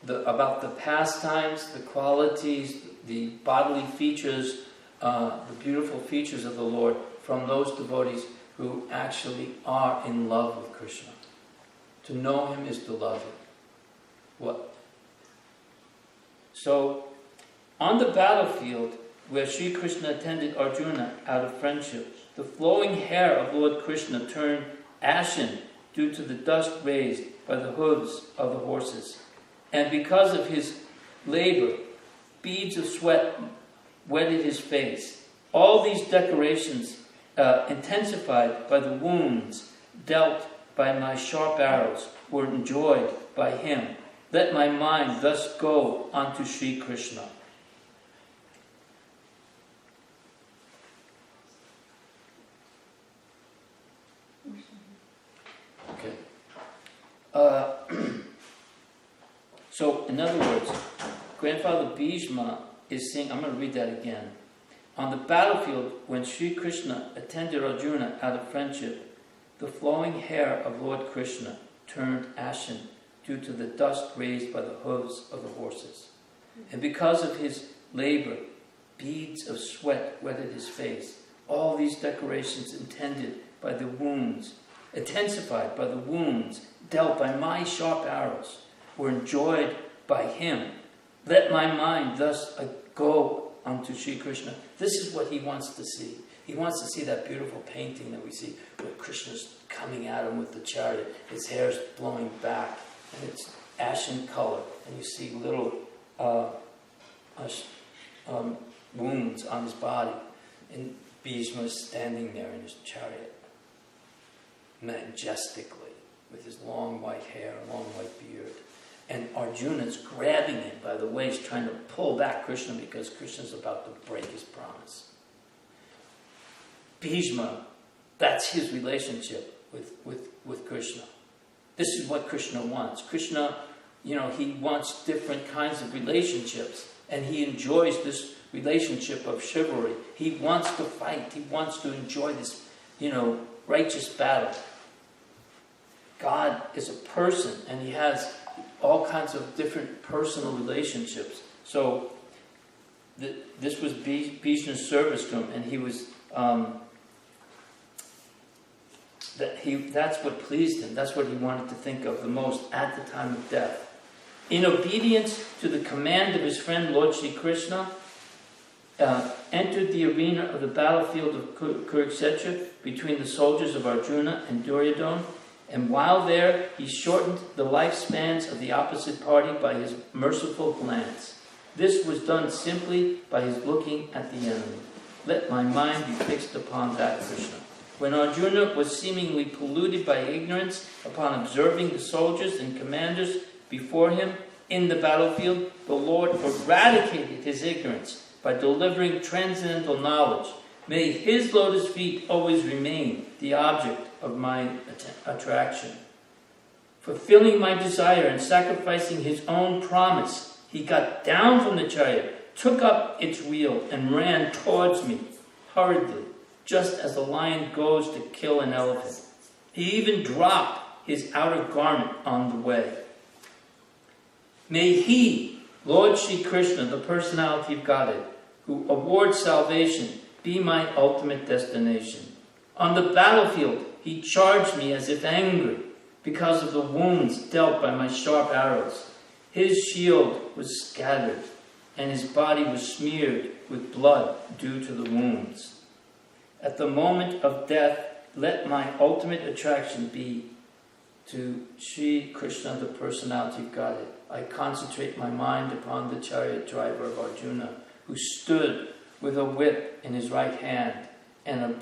about the pastimes, the qualities, the bodily features, the beautiful features of the Lord from those devotees who actually are in love with Krishna. To know him is to love him. So, on the battlefield where Sri Krishna attended Arjuna out of friendship, the flowing hair of Lord Krishna turned ashen due to the dust raised by the hooves of the horses. And because of his labor, beads of sweat wetted his face. All these decorations, intensified by the wounds dealt by my sharp arrows, were enjoyed by him Let my mind thus go unto Sri Krishna. Okay. So, in other words, Grandfather Bhishma is saying, I'm going to read that again. On the battlefield, when Sri Krishna attended Arjuna out of friendship, the flowing hair of Lord Krishna turned ashen due to the dust raised by the hooves of the horses. And because of his labor, beads of sweat wetted his face. All these decorations intensified by the wounds dealt by my sharp arrows, were enjoyed by him. Let my mind thus go unto Sri Krishna. This is what he wants to see. He wants to see that beautiful painting that we see where Krishna's coming at him with the chariot. His hair's blowing back and it's ashen color. And you see little wounds on his body. And Bhishma is standing there in his chariot, majestically, with his long white hair, long white beard. And Arjuna's grabbing him by the waist, trying to pull back Krishna because Krishna's about to break his promise. Bhishma, that's his relationship with Krishna. This is what Krishna wants. Krishna, he wants different kinds of relationships. And he enjoys this relationship of chivalry. He wants to fight. He wants to enjoy this, righteous battle. God is a person, and he has all kinds of different personal relationships. So this was Bhishma's service to him, and he was that's what pleased him. That's what he wanted to think of the most at the time of death. In obedience to the command of his friend Lord Shri Krishna, entered the arena of the battlefield of Kurukshetra between the soldiers of Arjuna and Duryodhana, and while there he shortened the lifespans of the opposite party by his merciful glance. This was done simply by his looking at the enemy. Let my mind be fixed upon that Krishna. When Arjuna was seemingly polluted by ignorance upon observing the soldiers and commanders before him in the battlefield, the Lord eradicated his ignorance by delivering transcendental knowledge. May his lotus feet always remain the object of my attraction. Fulfilling my desire and sacrificing his own promise, he got down from the chariot, took up its wheel, and ran towards me hurriedly, just as a lion goes to kill an elephant. He even dropped his outer garment on the way. May he, Lord Shri Krishna, the personality of Godhead, who awards salvation, be my ultimate destination. On the battlefield, he charged me as if angry because of the wounds dealt by my sharp arrows. His shield was scattered, and his body was smeared with blood due to the wounds. At the moment of death, let my ultimate attraction be to Sri Krishna, the personality of Godhead. I concentrate my mind upon the chariot driver of Arjuna, who stood with a whip in his right hand and a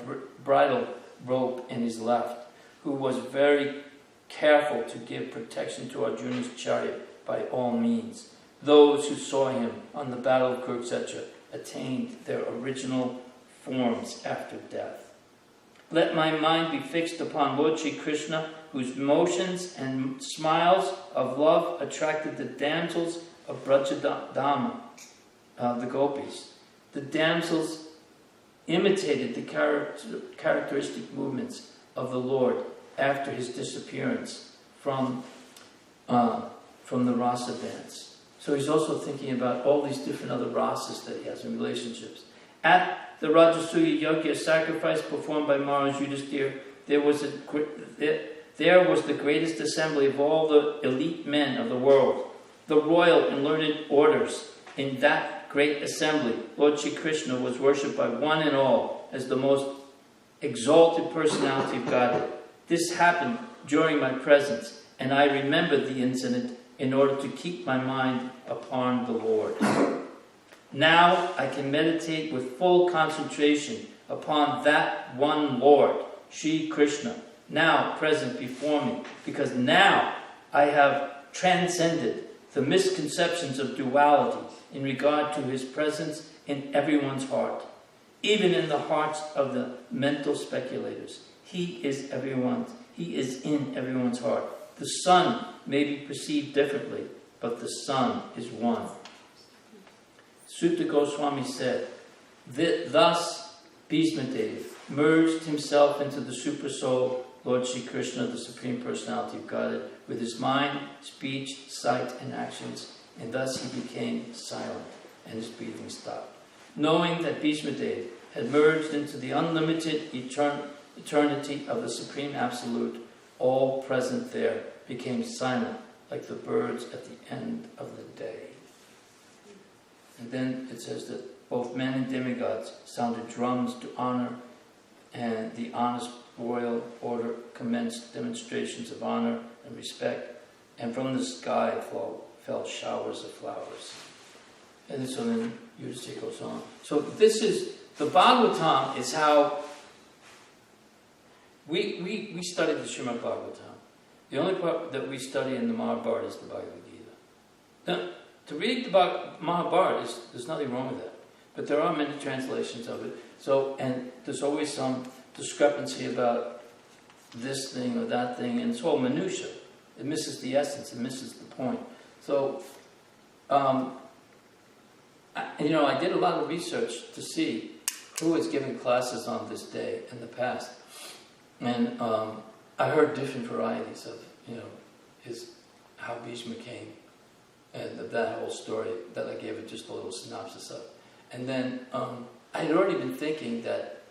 bridle rope in his left, who was very careful to give protection to Arjuna's chariot by all means. Those who saw him on the battle of Kurukshetra attained their original forms after death. Let my mind be fixed upon Lord Shri Krishna, whose motions and smiles of love attracted the damsels of Brajadama, the gopis. The damsels imitated the characteristic movements of the Lord after his disappearance from the rasa dance. So he's also thinking about all these different other rasas that he has in relationships. At the Rajasuya Yajna sacrifice performed by Maharaj Yudhisthira, there was the greatest assembly of all the elite men of the world. The royal and learned orders. In that great assembly, Lord Shri Krishna was worshipped by one and all as the most exalted personality of Godhead. This happened during my presence, and I remembered the incident in order to keep my mind upon the Lord. Now I can meditate with full concentration upon that one Lord, Shri Krishna, now present before me, because now I have transcended the misconceptions of duality in regard to his presence in everyone's heart, even in the hearts of the mental speculators. He is in everyone's heart. The sun may be perceived differently, but the sun is one. Sutta Goswami said, thus Bhismadeva merged himself into the Super Soul, Lord Shri Krishna, the Supreme Personality of Godhead, with his mind, speech, sight, and actions, and thus he became silent, and his breathing stopped. Knowing that Bhismadeva had merged into the unlimited eternity of the Supreme Absolute, all present there became silent, like the birds at the end of the day. And then it says that both men and demigods sounded drums to honor, and the honest royal order commenced demonstrations of honor and respect, and from the sky fell showers of flowers. And so then Yudhishthira goes on. So this is, the Bhagavatam is how we study the Srimad Bhagavatam. The only part that we study in the Mahabharata is the Bhagavad Gita. Now, to read the Mahabharata, there's nothing wrong with that. But there are many translations of it. So, and there's always some discrepancy about this thing or that thing, and it's all minutiae. It misses the essence, it misses the point. So, I did a lot of research to see who was giving classes on this day in the past. And I heard different varieties of, how Bhishma came, and that whole story that I gave it just a little synopsis of. And then I had already been thinking that,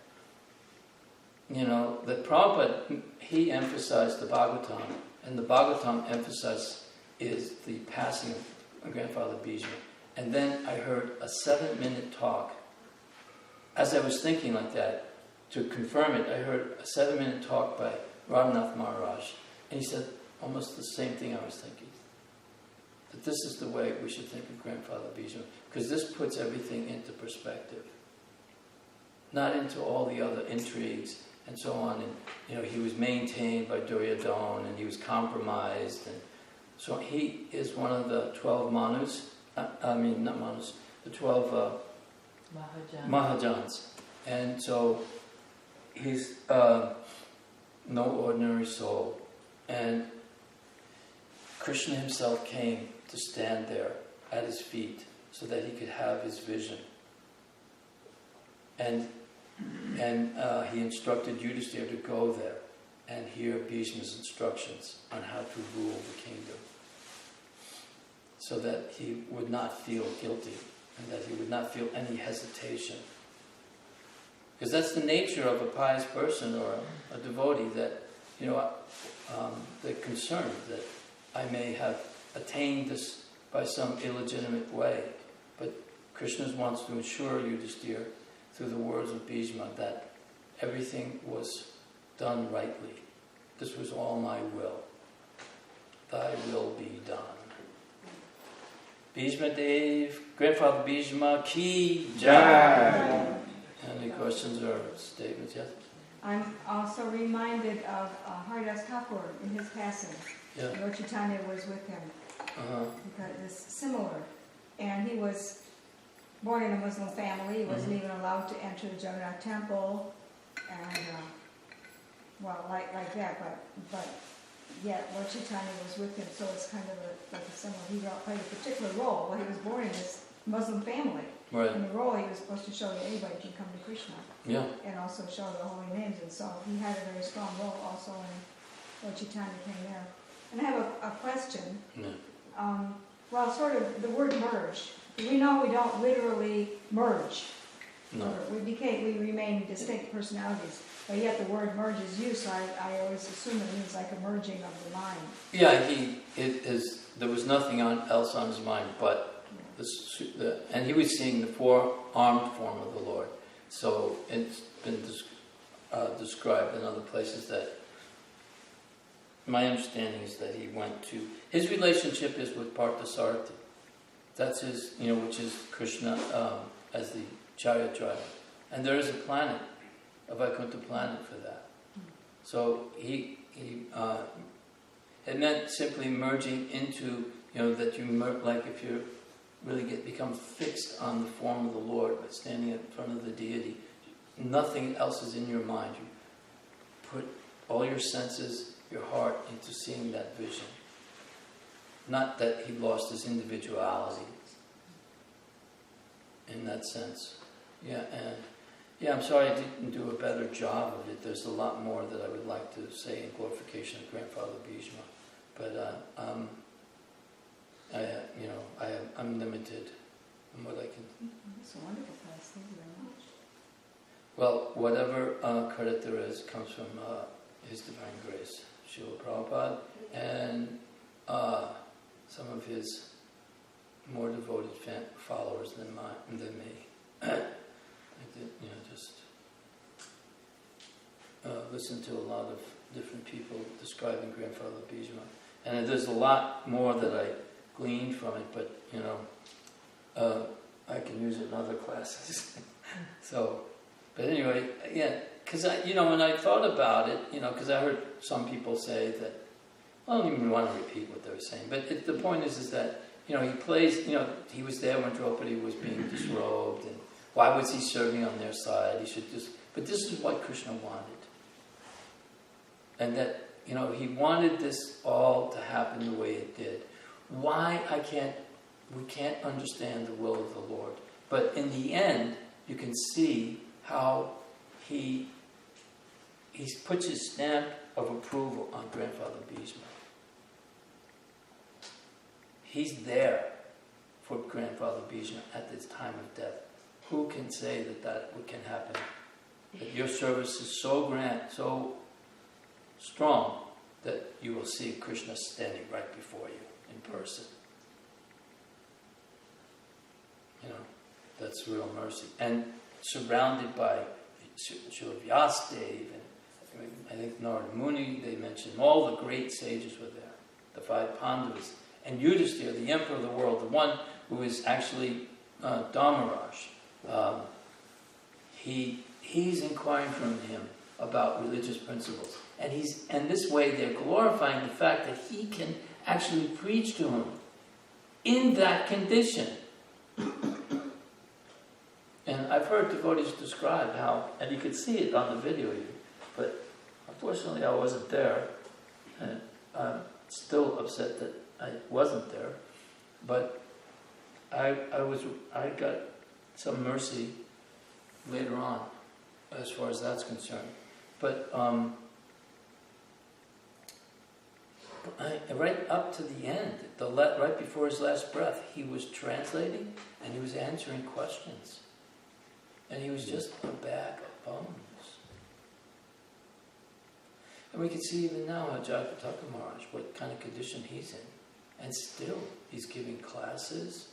that Prabhupada, he emphasized the Bhagavatam, and the Bhagavatam emphasis is the passing of Grandfather Bhishma. And then I heard a 7-minute talk. As I was thinking like that, to confirm it, I heard a 7-minute talk by Radhanath Maharaj. And he said almost the same thing I was thinking. That this is the way we should think of Grandfather Bhishma. Because this puts everything into perspective. Not into all the other intrigues and so on. And, he was maintained by Duryodhana and he was compromised. And so he is one of the 12 Manus. Not Manus. The 12 Mahajans. And so he's no ordinary soul. And Krishna himself came to stand there at his feet so that he could have his vision. And he instructed Yudhishthira to go there and hear Bhishma's instructions on how to rule the kingdom, so that he would not feel guilty and that he would not feel any hesitation. Because that's the nature of a pious person or a devotee, that they're concerned that I may have attained this by some illegitimate way. But Krishna wants to assure Yudhishthira through the words of Bhishma that everything was done rightly. This was all my will. Thy will be done. Bhismadeva, Grandfather Bhishma, Ki Jai. Any questions or statements? Yes? I'm also reminded of Haridas Thakur in his passing. Yeah. Lord Chaitanya was with him. Because it's similar. And he was born in a Muslim family. He wasn't even allowed to enter the Jagannath temple. And, like that. But yet, Lord Chaitanya was with him. So it's kind of like a similar. He played a particular role. Well, he was born in this Muslim family. Right. In the role, he was supposed to show that anybody can come to Krishna. Yeah. And also show the holy names. And so he had a very strong role also when Lord Chaitanya came there. And I have a question. Yeah. Sort of the word merge. We know we don't literally merge. No. We remain distinct personalities. But yet the word merge is used, so I always assume it means like a merging of the mind. Yeah, there was nothing else on his mind but and he was seeing the four-armed form of the Lord. So it's been described in other places that my understanding is that he went to, his relationship is with Parthasarathi. That's his, which is Krishna as the chariot driver. And there is a planet, a Vaikuntha planet for that. So it meant simply merging into that you like if you really become fixed on the form of the Lord by standing in front of the deity, nothing else is in your mind. You put all your senses, your heart into seeing that vision. Not that he lost his individuality in that sense. I'm sorry I didn't do a better job of it. There's a lot more that I would like to say in glorification of Grandfather Bhishma, but I'm limited in what I can. It's a wonderful class. Thank you very much. Well, whatever credit there is comes from His Divine Grace, Srila Prabhupada, and some of his more devoted followers than me. I did, just listen to a lot of different people describing Grandfather Bhishma, and there's a lot more that I gleaned from it, but I can use it in other classes. So, but anyway, because when I thought about it, because I heard some people say that, I don't even want to repeat what they were saying, but the point is that he plays, he was there when Draupadi was being disrobed, and why was he serving on their side? He should but this is what Krishna wanted. And that, he wanted this all to happen the way it did. Why we can't understand the will of the Lord. But in the end, you can see how he puts his stamp of approval on Grandfather Bhishma. He's there for Grandfather Bhishma at this time of death. Who can say that can happen? That your service is so grand, so strong, that you will see Krishna standing right before you in person. That's real mercy. And surrounded by Srila Vyasadeva, and I think Narada Muni, they mentioned all the great sages were there, the 5 Pandavas, and Yudhishthira, the emperor of the world, the one who is actually Dharmaraj. He's inquiring from him about religious principles, and this way they're glorifying the fact that he can actually preach to him in that condition. And I've heard devotees describe how, and you could see it on the video even, but unfortunately I wasn't there, and I'm still upset that I wasn't there, but I got some mercy later on, as far as that's concerned. But right up to the end, right before his last breath, he was translating and he was answering questions. And he was just a bag of bones. And we can see even now how Jagapataka Maharaj, what kind of condition he's in. And still, he's giving classes.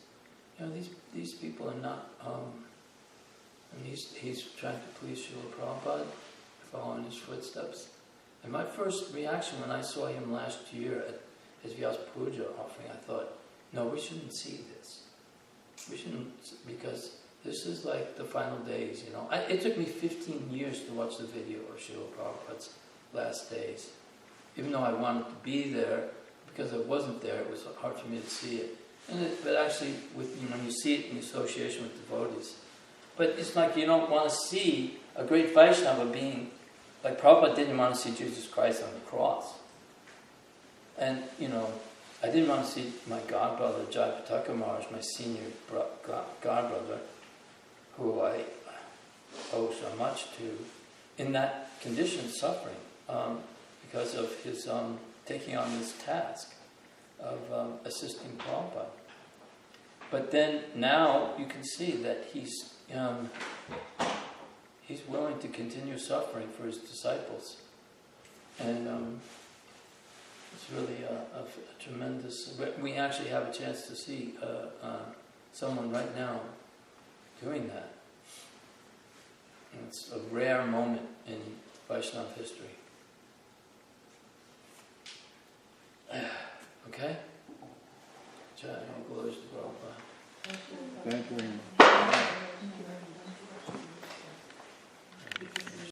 These people are not... and he's trying to please Srila Prabhupada, following his footsteps. And my first reaction when I saw him last year at his Vyas Puja offering, I thought, no, we shouldn't see this. We shouldn't, because this is like the final days, It took me 15 years to watch the video of Srila Prabhupada's last days. Even though I wanted to be there, because I wasn't there, it was hard for me to see it. But actually, when you see it in association with devotees, but it's like you don't want to see a great Vaishnava being, like Prabhupada didn't want to see Jesus Christ on the cross. And, I didn't want to see my godbrother, Jagapataka Maharaj, my senior godbrother, who I owe so much to, in that condition, suffering, because of his taking on this task of assisting Prabhupada. But then now you can see that he's willing to continue suffering for his disciples. And it's really a tremendous... We actually have a chance to see someone right now doing that. And it's a rare moment in Vaishnava history. Okay? Jai, glories to Prabhupada. Thank you.